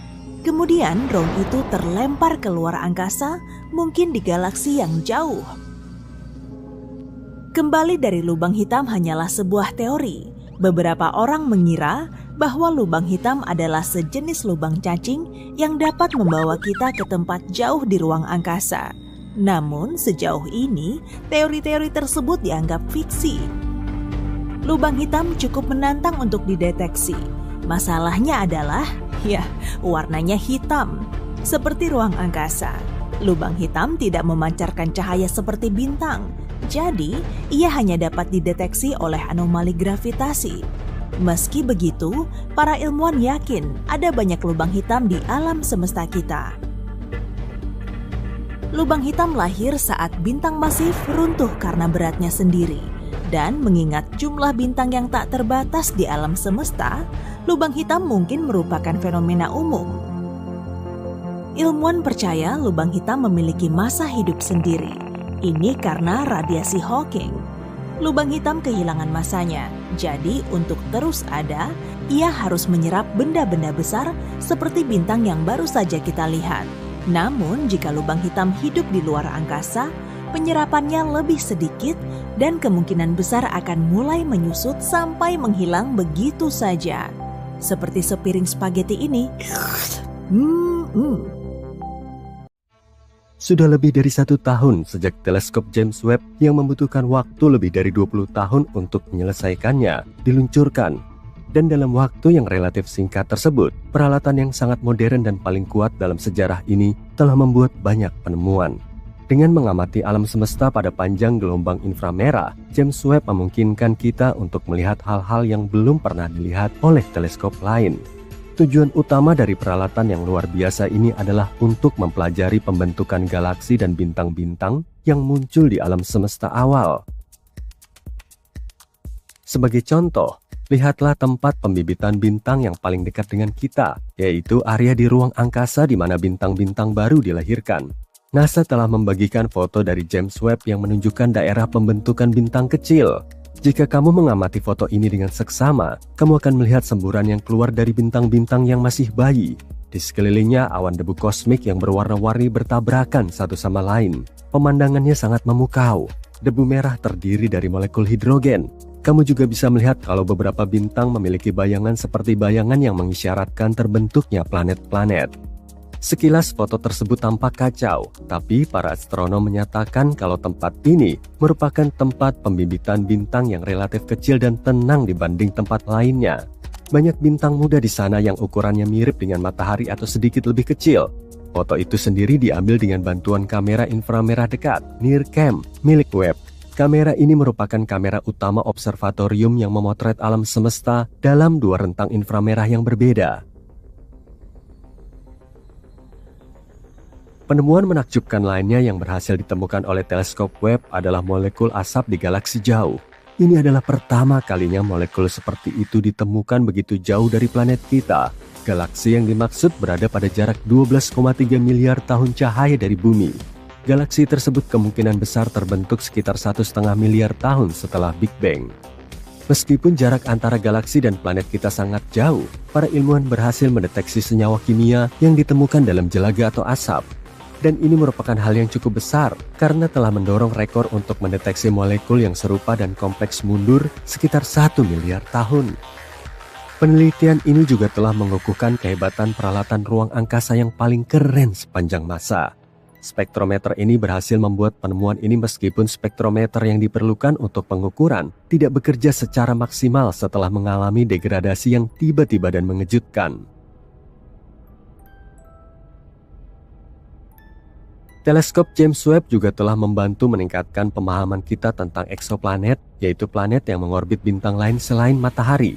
Kemudian drone itu terlempar keluar angkasa, mungkin di galaksi yang jauh. Kembali dari lubang hitam hanyalah sebuah teori. Beberapa orang mengira bahwa lubang hitam adalah sejenis lubang cacing yang dapat membawa kita ke tempat jauh di ruang angkasa. Namun sejauh ini, teori-teori tersebut dianggap fiksi. Lubang hitam cukup menantang untuk dideteksi. Masalahnya adalah, warnanya hitam, seperti ruang angkasa. Lubang hitam tidak memancarkan cahaya seperti bintang, jadi ia hanya dapat dideteksi oleh anomali gravitasi. Meski begitu, para ilmuwan yakin ada banyak lubang hitam di alam semesta kita. Lubang hitam lahir saat bintang masif runtuh karena beratnya sendiri. Dan mengingat jumlah bintang yang tak terbatas di alam semesta, lubang hitam mungkin merupakan fenomena umum. Ilmuwan percaya lubang hitam memiliki masa hidup sendiri. Ini karena radiasi Hawking. Lubang hitam kehilangan masanya, jadi untuk terus ada, ia harus menyerap benda-benda besar seperti bintang yang baru saja kita lihat. Namun, jika lubang hitam hidup di luar angkasa, penyerapannya lebih sedikit dan kemungkinan besar akan mulai menyusut sampai menghilang begitu saja. Seperti sepiring spaghetti ini. Sudah lebih dari 1 tahun sejak teleskop James Webb yang membutuhkan waktu lebih dari 20 tahun untuk menyelesaikannya diluncurkan. Dan dalam waktu yang relatif singkat tersebut, peralatan yang sangat modern dan paling kuat dalam sejarah ini telah membuat banyak penemuan. Dengan mengamati alam semesta pada panjang gelombang inframerah, James Webb memungkinkan kita untuk melihat hal-hal yang belum pernah dilihat oleh teleskop lain. Tujuan utama dari peralatan yang luar biasa ini adalah untuk mempelajari pembentukan galaksi dan bintang-bintang yang muncul di alam semesta awal. Sebagai contoh, lihatlah tempat pembibitan bintang yang paling dekat dengan kita, yaitu area di ruang angkasa di mana bintang-bintang baru dilahirkan. NASA telah membagikan foto dari James Webb yang menunjukkan daerah pembentukan bintang kecil. Jika kamu mengamati foto ini dengan seksama, kamu akan melihat semburan yang keluar dari bintang-bintang yang masih bayi. Di sekelilingnya awan debu kosmik yang berwarna-warni bertabrakan satu sama lain. Pemandangannya sangat memukau. Debu merah terdiri dari molekul hidrogen. Kamu juga bisa melihat kalau beberapa bintang memiliki bayangan seperti bayangan yang mengisyaratkan terbentuknya planet-planet. Sekilas foto tersebut tampak kacau, tapi para astronom menyatakan kalau tempat ini merupakan tempat pembibitan bintang yang relatif kecil dan tenang dibanding tempat lainnya. Banyak bintang muda di sana yang ukurannya mirip dengan matahari atau sedikit lebih kecil. Foto itu sendiri diambil dengan bantuan kamera inframerah dekat, NIRCam, milik Webb. Kamera ini merupakan kamera utama observatorium yang memotret alam semesta dalam 2 rentang inframerah yang berbeda. Penemuan menakjubkan lainnya yang berhasil ditemukan oleh teleskop Webb adalah molekul asap di galaksi jauh. Ini adalah pertama kalinya molekul seperti itu ditemukan begitu jauh dari planet kita. Galaksi yang dimaksud berada pada jarak 12,3 miliar tahun cahaya dari bumi. Galaksi tersebut kemungkinan besar terbentuk sekitar 1,5 miliar tahun setelah Big Bang. Meskipun jarak antara galaksi dan planet kita sangat jauh, para ilmuwan berhasil mendeteksi senyawa kimia yang ditemukan dalam jelaga atau asap. Dan ini merupakan hal yang cukup besar karena telah mendorong rekor untuk mendeteksi molekul yang serupa dan kompleks mundur sekitar 1 miliar tahun. Penelitian ini juga telah mengukuhkan kehebatan peralatan ruang angkasa yang paling keren sepanjang masa. Spektrometer ini berhasil membuat penemuan ini meskipun spektrometer yang diperlukan untuk pengukuran tidak bekerja secara maksimal setelah mengalami degradasi yang tiba-tiba dan mengejutkan. Teleskop James Webb juga telah membantu meningkatkan pemahaman kita tentang eksoplanet, yaitu planet yang mengorbit bintang lain selain matahari.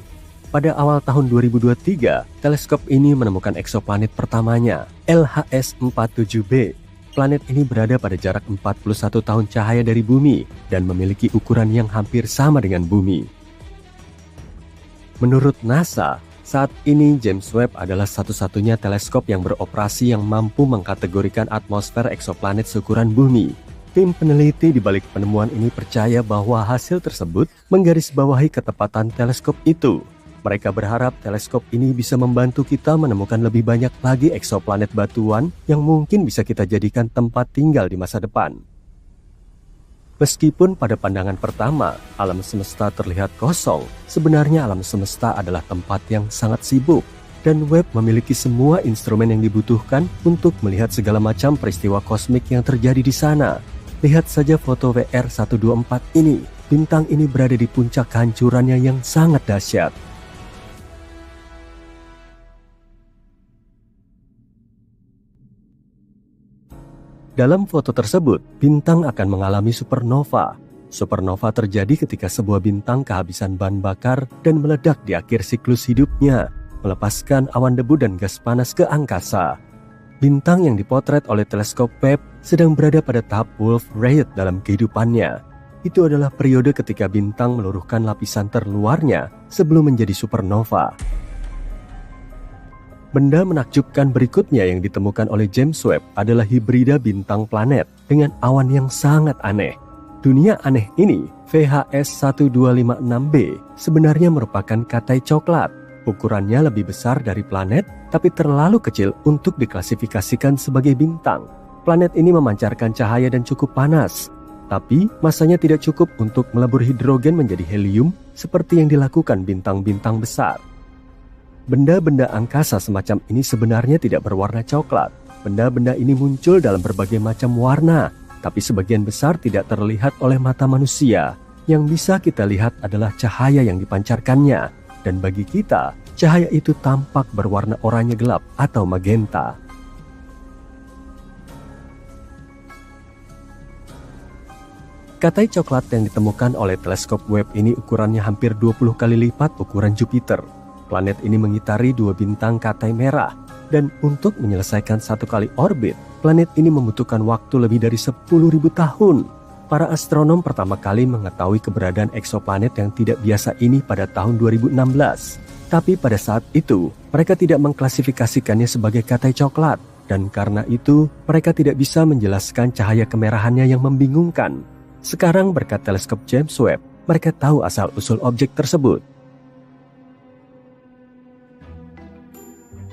Pada awal tahun 2023, teleskop ini menemukan eksoplanet pertamanya, LHS-47b. Planet ini berada pada jarak 41 tahun cahaya dari bumi dan memiliki ukuran yang hampir sama dengan bumi. Menurut NASA, saat ini James Webb adalah satu-satunya teleskop yang beroperasi yang mampu mengkategorikan atmosfer eksoplanet seukuran bumi. Tim peneliti di balik penemuan ini percaya bahwa hasil tersebut menggarisbawahi ketepatan teleskop itu. Mereka berharap teleskop ini bisa membantu kita menemukan lebih banyak lagi eksoplanet batuan yang mungkin bisa kita jadikan tempat tinggal di masa depan. Meskipun pada pandangan pertama, alam semesta terlihat kosong, sebenarnya alam semesta adalah tempat yang sangat sibuk, dan Webb memiliki semua instrumen yang dibutuhkan untuk melihat segala macam peristiwa kosmik yang terjadi di sana. Lihat saja foto WR124 ini, bintang ini berada di puncak kehancurannya yang sangat dahsyat. Dalam foto tersebut, bintang akan mengalami supernova. Supernova terjadi ketika sebuah bintang kehabisan bahan bakar dan meledak di akhir siklus hidupnya, melepaskan awan debu dan gas panas ke angkasa. Bintang yang dipotret oleh teleskop Webb sedang berada pada tahap Wolf-Rayet dalam kehidupannya. Itu adalah periode ketika bintang meluruhkan lapisan terluarnya sebelum menjadi supernova. Benda menakjubkan berikutnya yang ditemukan oleh James Webb adalah hibrida bintang planet dengan awan yang sangat aneh. Dunia aneh ini, VHS1256b, sebenarnya merupakan katai coklat. Ukurannya lebih besar dari planet, tapi terlalu kecil untuk diklasifikasikan sebagai bintang. Planet ini memancarkan cahaya dan cukup panas, tapi masanya tidak cukup untuk melebur hidrogen menjadi helium seperti yang dilakukan bintang-bintang besar. Benda-benda angkasa semacam ini sebenarnya tidak berwarna coklat. Benda-benda ini muncul dalam berbagai macam warna, tapi sebagian besar tidak terlihat oleh mata manusia. Yang bisa kita lihat adalah cahaya yang dipancarkannya. Dan bagi kita, cahaya itu tampak berwarna oranye gelap atau magenta. Katai coklat yang ditemukan oleh teleskop Webb ini ukurannya hampir 20 kali lipat ukuran Jupiter. Planet ini mengitari 2 bintang katai merah. Dan untuk menyelesaikan 1 kali orbit, planet ini membutuhkan waktu lebih dari 10.000 tahun. Para astronom pertama kali mengetahui keberadaan eksoplanet yang tidak biasa ini pada tahun 2016. Tapi pada saat itu, mereka tidak mengklasifikasikannya sebagai katai coklat. Dan karena itu, mereka tidak bisa menjelaskan cahaya kemerahannya yang membingungkan. Sekarang berkat teleskop James Webb, mereka tahu asal-usul objek tersebut.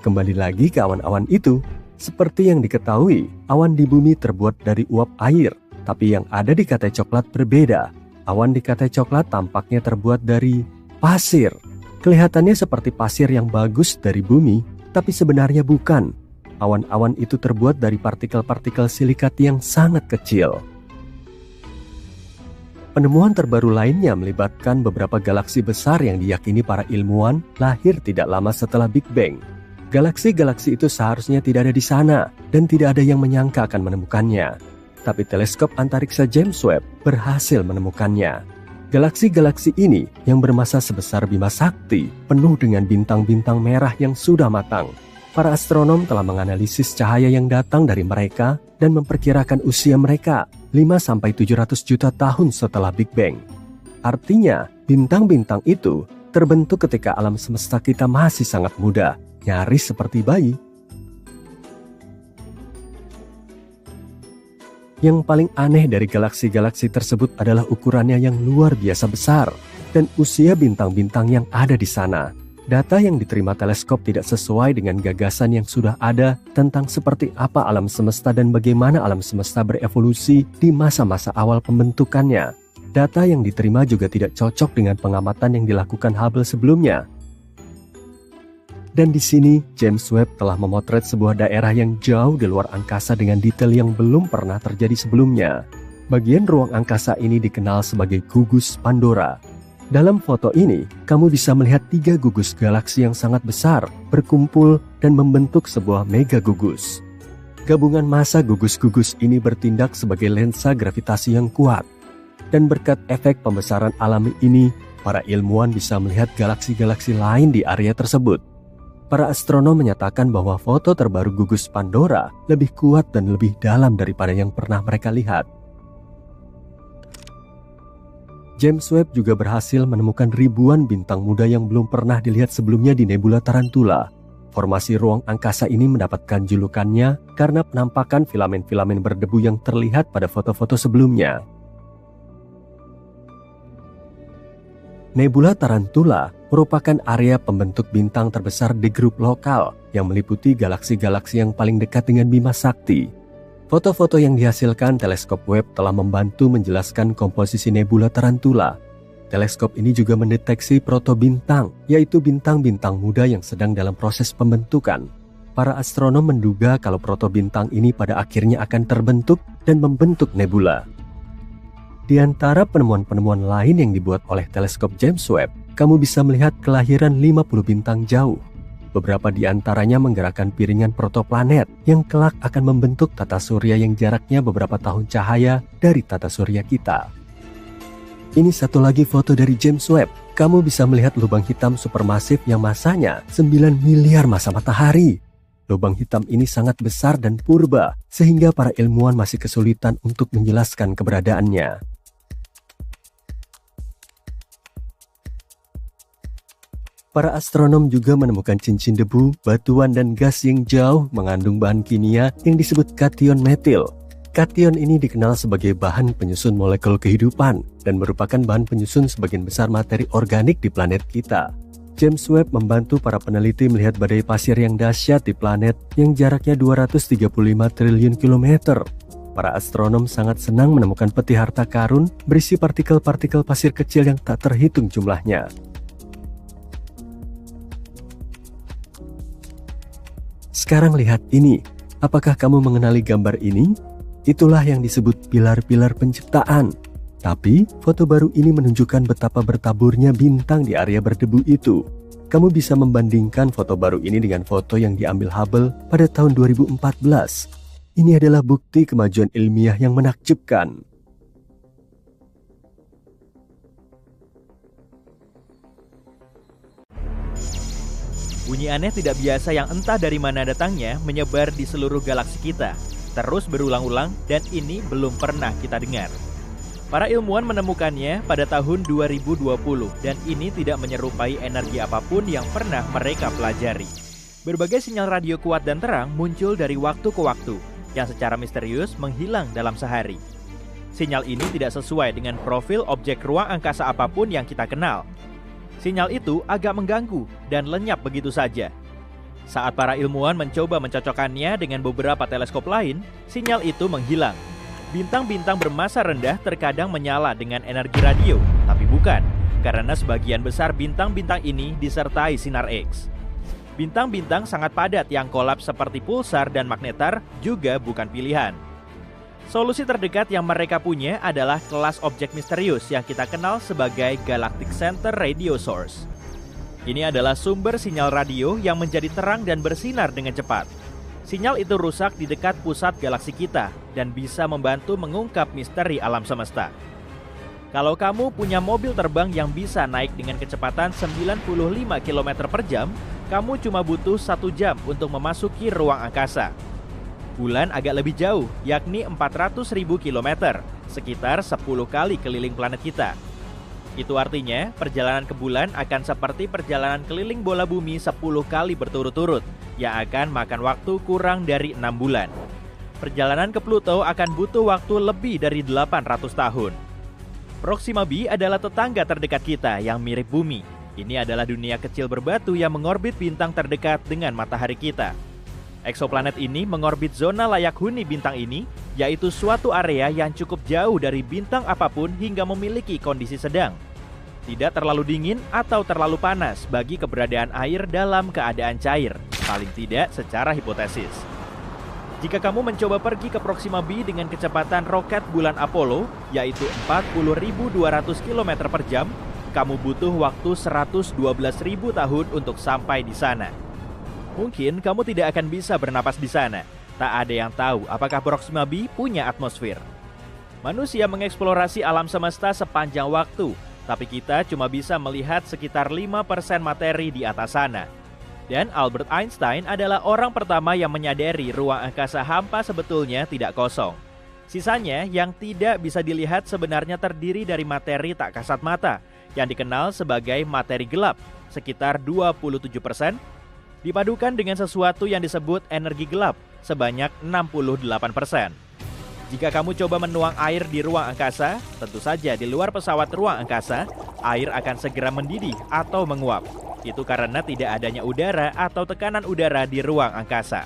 Kembali lagi ke awan-awan itu. Seperti yang diketahui, awan di bumi terbuat dari uap air. Tapi yang ada di katai coklat berbeda. Awan di katai coklat tampaknya terbuat dari pasir. Kelihatannya seperti pasir yang bagus dari bumi, tapi sebenarnya bukan. Awan-awan itu terbuat dari partikel-partikel silikat yang sangat kecil. Penemuan terbaru lainnya melibatkan beberapa galaksi besar yang diyakini para ilmuwan lahir tidak lama setelah Big Bang. Galaksi-galaksi itu seharusnya tidak ada di sana, dan tidak ada yang menyangka akan menemukannya. Tapi teleskop antariksa James Webb berhasil menemukannya. Galaksi-galaksi ini yang bermassa sebesar Bima Sakti, penuh dengan bintang-bintang merah yang sudah matang. Para astronom telah menganalisis cahaya yang datang dari mereka dan memperkirakan usia mereka 5-700 juta tahun setelah Big Bang. Artinya, bintang-bintang itu terbentuk ketika alam semesta kita masih sangat muda, nyaris seperti bayi. Yang paling aneh dari galaksi-galaksi tersebut adalah ukurannya yang luar biasa besar dan usia bintang-bintang yang ada di sana. Data yang diterima teleskop tidak sesuai dengan gagasan yang sudah ada tentang seperti apa alam semesta dan bagaimana alam semesta berevolusi di masa-masa awal pembentukannya. Data yang diterima juga tidak cocok dengan pengamatan yang dilakukan Hubble sebelumnya. Dan di sini, James Webb telah memotret sebuah daerah yang jauh di luar angkasa dengan detail yang belum pernah terjadi sebelumnya. Bagian ruang angkasa ini dikenal sebagai gugus Pandora. Dalam foto ini, kamu bisa melihat 3 gugus galaksi yang sangat besar, berkumpul dan membentuk sebuah mega gugus. Gabungan massa gugus-gugus ini bertindak sebagai lensa gravitasi yang kuat. Dan berkat efek pembesaran alami ini, para ilmuwan bisa melihat galaksi-galaksi lain di area tersebut. Para astronom menyatakan bahwa foto terbaru gugus Pandora lebih kuat dan lebih dalam daripada yang pernah mereka lihat. James Webb juga berhasil menemukan ribuan bintang muda yang belum pernah dilihat sebelumnya di nebula Tarantula. Formasi ruang angkasa ini mendapatkan julukannya karena penampakan filamen-filamen berdebu yang terlihat pada foto-foto sebelumnya. Nebula Tarantula merupakan area pembentuk bintang terbesar di grup lokal yang meliputi galaksi-galaksi yang paling dekat dengan Bima Sakti. Foto-foto yang dihasilkan teleskop Webb telah membantu menjelaskan komposisi nebula Tarantula. Teleskop ini juga mendeteksi protobintang, yaitu bintang-bintang muda yang sedang dalam proses pembentukan. Para astronom menduga kalau protobintang ini pada akhirnya akan terbentuk dan membentuk nebula. Di antara penemuan-penemuan lain yang dibuat oleh teleskop James Webb, kamu bisa melihat kelahiran 50 bintang jauh. Beberapa di antaranya menggerakkan piringan protoplanet yang kelak akan membentuk tata surya yang jaraknya beberapa tahun cahaya dari tata surya kita. Ini satu lagi foto dari James Webb. Kamu bisa melihat lubang hitam supermasif yang masanya 9 miliar massa matahari. Lubang hitam ini sangat besar dan purba, sehingga para ilmuwan masih kesulitan untuk menjelaskan keberadaannya. Para astronom juga menemukan cincin debu, batuan, dan gas yang jauh mengandung bahan kimia yang disebut kation metil. Kation ini dikenal sebagai bahan penyusun molekul kehidupan dan merupakan bahan penyusun sebagian besar materi organik di planet kita. James Webb membantu para peneliti melihat badai pasir yang dahsyat di planet yang jaraknya 235 triliun kilometer. Para astronom sangat senang menemukan peti harta karun berisi partikel-partikel pasir kecil yang tak terhitung jumlahnya. Sekarang lihat ini, apakah kamu mengenali gambar ini? Itulah yang disebut pilar-pilar penciptaan. Tapi, foto baru ini menunjukkan betapa bertaburnya bintang di area berdebu itu. Kamu bisa membandingkan foto baru ini dengan foto yang diambil Hubble pada tahun 2014. Ini adalah bukti kemajuan ilmiah yang menakjubkan. Bunyi aneh tidak biasa yang entah dari mana datangnya menyebar di seluruh galaksi kita. Terus berulang-ulang dan ini belum pernah kita dengar. Para ilmuwan menemukannya pada tahun 2020 dan ini tidak menyerupai energi apapun yang pernah mereka pelajari. Berbagai sinyal radio kuat dan terang muncul dari waktu ke waktu yang secara misterius menghilang dalam sehari. Sinyal ini tidak sesuai dengan profil objek ruang angkasa apapun yang kita kenal. Sinyal itu agak mengganggu dan lenyap begitu saja. Saat para ilmuwan mencoba mencocokkannya dengan beberapa teleskop lain, sinyal itu menghilang. Bintang-bintang bermassa rendah terkadang menyala dengan energi radio, tapi bukan, karena sebagian besar bintang-bintang ini disertai sinar X. Bintang-bintang sangat padat yang kolaps seperti pulsar dan magnetar juga bukan pilihan. Solusi terdekat yang mereka punya adalah kelas objek misterius yang kita kenal sebagai Galactic Center Radio Source. Ini adalah sumber sinyal radio yang menjadi terang dan bersinar dengan cepat. Sinyal itu rusak di dekat pusat galaksi kita dan bisa membantu mengungkap misteri alam semesta. Kalau kamu punya mobil terbang yang bisa naik dengan kecepatan 95 km per jam, kamu cuma butuh 1 jam untuk memasuki ruang angkasa. Bulan agak lebih jauh, yakni 400.000 km, sekitar 10 kali keliling planet kita. Itu artinya perjalanan ke bulan akan seperti perjalanan keliling bola bumi 10 kali berturut-turut yang akan makan waktu kurang dari 6 bulan. Perjalanan ke Pluto akan butuh waktu lebih dari 800 tahun. Proxima b adalah tetangga terdekat kita yang mirip bumi. Ini adalah dunia kecil berbatu yang mengorbit bintang terdekat dengan matahari kita. Eksoplanet ini mengorbit zona layak huni bintang ini, yaitu suatu area yang cukup jauh dari bintang apapun hingga memiliki kondisi sedang. Tidak terlalu dingin atau terlalu panas bagi keberadaan air dalam keadaan cair, paling tidak secara hipotesis. Jika kamu mencoba pergi ke Proxima b dengan kecepatan roket bulan Apollo, yaitu 40.200 km per jam, kamu butuh waktu 112.000 tahun untuk sampai di sana. Mungkin kamu tidak akan bisa bernapas di sana. Tak ada yang tahu apakah Proxima b punya atmosfer. Manusia mengeksplorasi alam semesta sepanjang waktu, tapi kita cuma bisa melihat sekitar 5% materi di atas sana. Dan Albert Einstein adalah orang pertama yang menyadari ruang angkasa hampa sebetulnya tidak kosong. Sisanya yang tidak bisa dilihat sebenarnya terdiri dari materi tak kasat mata, yang dikenal sebagai materi gelap, sekitar 27%, dipadukan dengan sesuatu yang disebut energi gelap sebanyak 68%. Jika kamu coba menuang air di ruang angkasa, tentu saja di luar pesawat ruang angkasa, air akan segera mendidih atau menguap. Itu karena tidak adanya udara atau tekanan udara di ruang angkasa.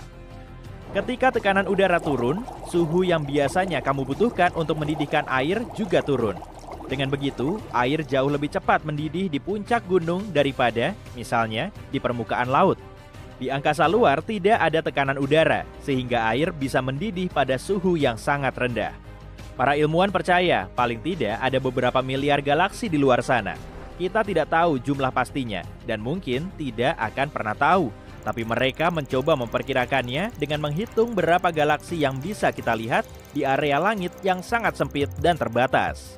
Ketika tekanan udara turun, suhu yang biasanya kamu butuhkan untuk mendidihkan air juga turun. Dengan begitu, air jauh lebih cepat mendidih di puncak gunung daripada, misalnya, di permukaan laut. Di angkasa luar tidak ada tekanan udara, sehingga air bisa mendidih pada suhu yang sangat rendah. Para ilmuwan percaya, paling tidak ada beberapa miliar galaksi di luar sana. Kita tidak tahu jumlah pastinya, dan mungkin tidak akan pernah tahu. Tapi mereka mencoba memperkirakannya dengan menghitung berapa galaksi yang bisa kita lihat di area langit yang sangat sempit dan terbatas.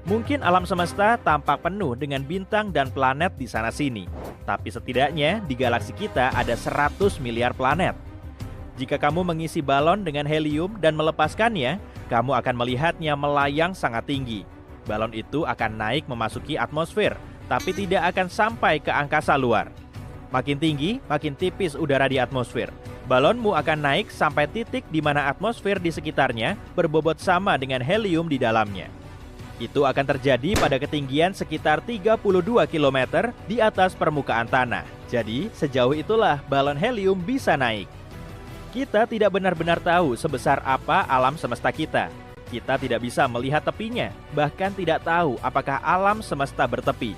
Mungkin alam semesta tampak penuh dengan bintang dan planet di sana-sini. Tapi setidaknya di galaksi kita ada 100 miliar planet. Jika kamu mengisi balon dengan helium dan melepaskannya, kamu akan melihatnya melayang sangat tinggi. Balon itu akan naik memasuki atmosfer, tapi tidak akan sampai ke angkasa luar. Makin tinggi, makin tipis udara di atmosfer. Balonmu akan naik sampai titik di mana atmosfer di sekitarnya berbobot sama dengan helium di dalamnya. Itu akan terjadi pada ketinggian sekitar 32 km di atas permukaan tanah. Jadi, sejauh itulah balon helium bisa naik. Kita tidak benar-benar tahu sebesar apa alam semesta kita. Kita tidak bisa melihat tepinya, bahkan tidak tahu apakah alam semesta bertepi.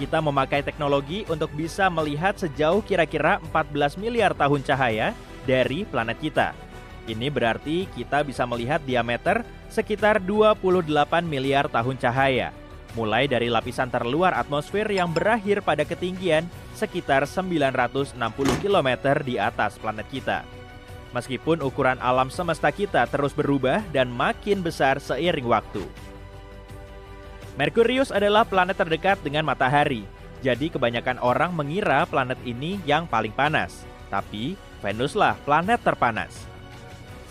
Kita memakai teknologi untuk bisa melihat sejauh kira-kira 14 miliar tahun cahaya dari planet kita. Ini berarti kita bisa melihat diameter sekitar 28 miliar tahun cahaya, mulai dari lapisan terluar atmosfer yang berakhir pada ketinggian sekitar 960 km di atas planet kita. Meskipun ukuran alam semesta kita terus berubah dan makin besar seiring waktu. Merkurius adalah planet terdekat dengan matahari, jadi kebanyakan orang mengira planet ini yang paling panas. Tapi, Venuslah planet terpanas.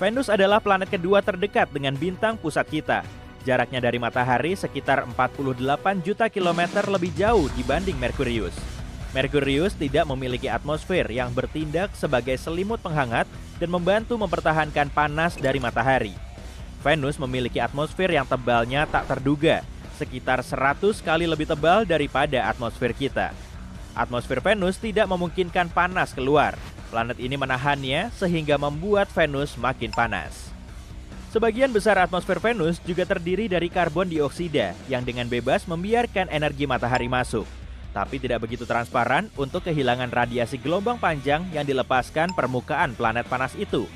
Venus adalah planet kedua terdekat dengan bintang pusat kita. Jaraknya dari matahari sekitar 48 juta kilometer lebih jauh dibanding Merkurius. Merkurius tidak memiliki atmosfer yang bertindak sebagai selimut penghangat dan membantu mempertahankan panas dari matahari. Venus memiliki atmosfer yang tebalnya tak terduga, sekitar 100 kali lebih tebal daripada atmosfer kita. Atmosfer Venus tidak memungkinkan panas keluar. Planet ini menahannya sehingga membuat Venus makin panas. Sebagian besar atmosfer Venus juga terdiri dari karbon dioksida yang dengan bebas membiarkan energi matahari masuk, tapi tidak begitu transparan untuk kehilangan radiasi gelombang panjang yang dilepaskan permukaan planet panas itu.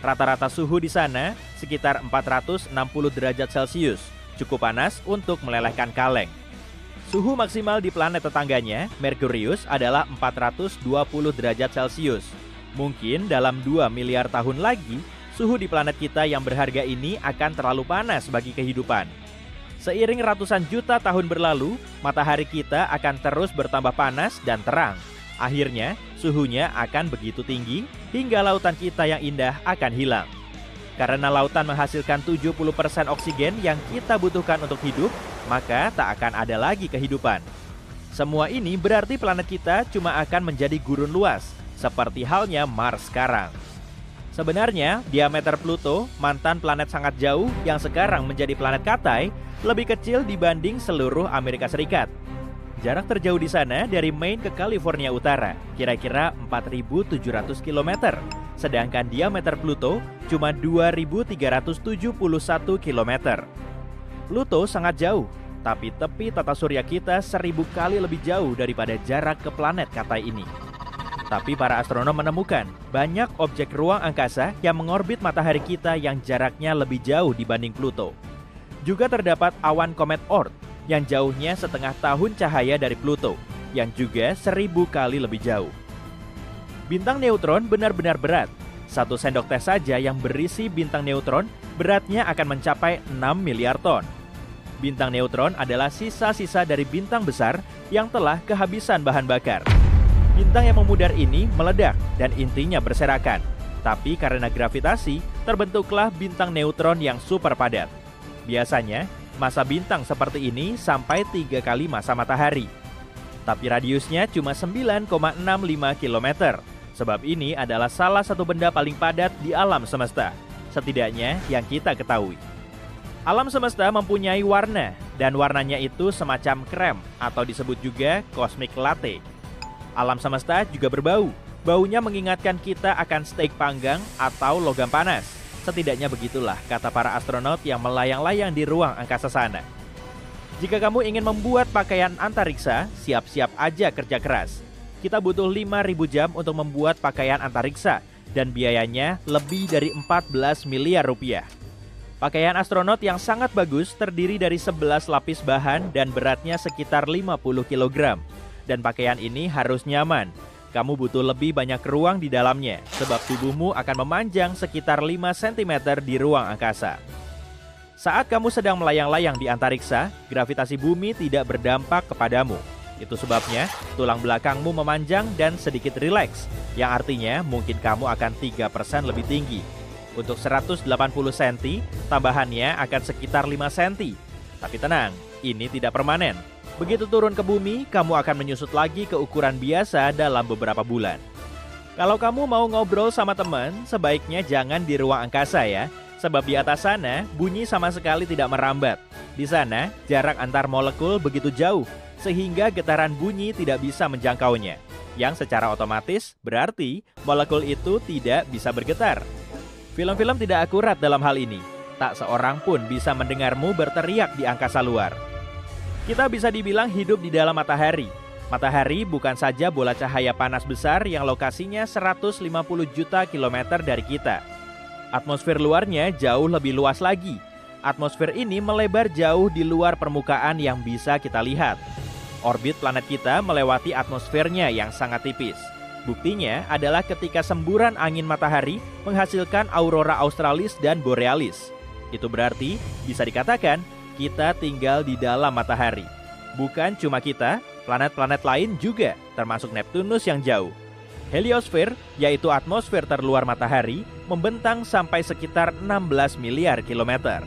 Rata-rata suhu di sana sekitar 460 derajat Celcius, cukup panas untuk melelehkan kaleng. Suhu maksimal di planet tetangganya, Merkurius, adalah 420 derajat Celcius. Mungkin dalam 2 miliar tahun lagi, suhu di planet kita yang berharga ini akan terlalu panas bagi kehidupan. Seiring ratusan juta tahun berlalu, matahari kita akan terus bertambah panas dan terang. Akhirnya, suhunya akan begitu tinggi hingga lautan kita yang indah akan hilang. Karena lautan menghasilkan 70% oksigen yang kita butuhkan untuk hidup, maka tak akan ada lagi kehidupan. Semua ini berarti planet kita cuma akan menjadi gurun luas, seperti halnya Mars sekarang. Sebenarnya, diameter Pluto, mantan planet sangat jauh yang sekarang menjadi planet Katai, lebih kecil dibanding seluruh Amerika Serikat. Jarak terjauh di sana dari Maine ke California Utara, kira-kira 4.700 km. Sedangkan diameter Pluto cuma 2.371 km. Pluto sangat jauh, tapi tepi tata surya kita 1000 kali lebih jauh daripada jarak ke planet Katai ini. Tapi para astronom menemukan banyak objek ruang angkasa yang mengorbit matahari kita yang jaraknya lebih jauh dibanding Pluto. Juga terdapat awan komet Oort yang jauhnya setengah tahun cahaya dari Pluto, yang juga 1000 kali lebih jauh. Bintang neutron benar-benar berat. 1 sendok teh saja yang berisi bintang neutron beratnya akan mencapai 6 miliar ton. Bintang neutron adalah sisa-sisa dari bintang besar yang telah kehabisan bahan bakar. Bintang yang memudar ini meledak dan intinya berserakan. Tapi karena gravitasi, terbentuklah bintang neutron yang super padat. Biasanya, massa bintang seperti ini sampai 3 kali massa matahari. Tapi radiusnya cuma 9,65 km. Sebab ini adalah salah satu benda paling padat di alam semesta, setidaknya yang kita ketahui. Alam semesta mempunyai warna, dan warnanya itu semacam krem atau disebut juga cosmic latte. Alam semesta juga berbau. Baunya mengingatkan kita akan steak panggang atau logam panas. Setidaknya begitulah kata para astronot yang melayang-layang di ruang angkasa sana. Jika kamu ingin membuat pakaian antariksa, siap-siap aja kerja keras. Kita butuh 5.000 jam untuk membuat pakaian antariksa dan biayanya lebih dari 14 miliar rupiah. Pakaian astronot yang sangat bagus terdiri dari 11 lapis bahan dan beratnya sekitar 50 kg. Dan pakaian ini harus nyaman. Kamu butuh lebih banyak ruang di dalamnya sebab tubuhmu akan memanjang sekitar 5 cm di ruang angkasa. Saat kamu sedang melayang-layang di antariksa, gravitasi bumi tidak berdampak kepadamu. Itu sebabnya tulang belakangmu memanjang dan sedikit rileks, yang artinya mungkin kamu akan 3% lebih tinggi. Untuk 180 cm, tambahannya akan sekitar 5 cm. Tapi tenang, ini tidak permanen. Begitu turun ke bumi, kamu akan menyusut lagi ke ukuran biasa dalam beberapa bulan. Kalau kamu mau ngobrol sama teman, sebaiknya jangan di ruang angkasa ya. Sebab di atas sana, bunyi sama sekali tidak merambat. Di sana, jarak antar molekul begitu jauh, sehingga getaran bunyi tidak bisa menjangkaunya. Yang secara otomatis berarti molekul itu tidak bisa bergetar. Film-film tidak akurat dalam hal ini. Tak seorang pun bisa mendengarmu berteriak di angkasa luar. Kita bisa dibilang hidup di dalam matahari. Matahari bukan saja bola cahaya panas besar yang lokasinya 150 juta kilometer dari kita. Atmosfer luarnya jauh lebih luas lagi. Atmosfer ini melebar jauh di luar permukaan yang bisa kita lihat. Orbit planet kita melewati atmosfernya yang sangat tipis. Buktinya adalah ketika semburan angin matahari menghasilkan aurora australis dan borealis. Itu berarti bisa dikatakan kita tinggal di dalam matahari. Bukan cuma kita, planet-planet lain juga, termasuk Neptunus yang jauh. Heliosfer, yaitu atmosfer terluar matahari, membentang sampai sekitar 16 miliar kilometer.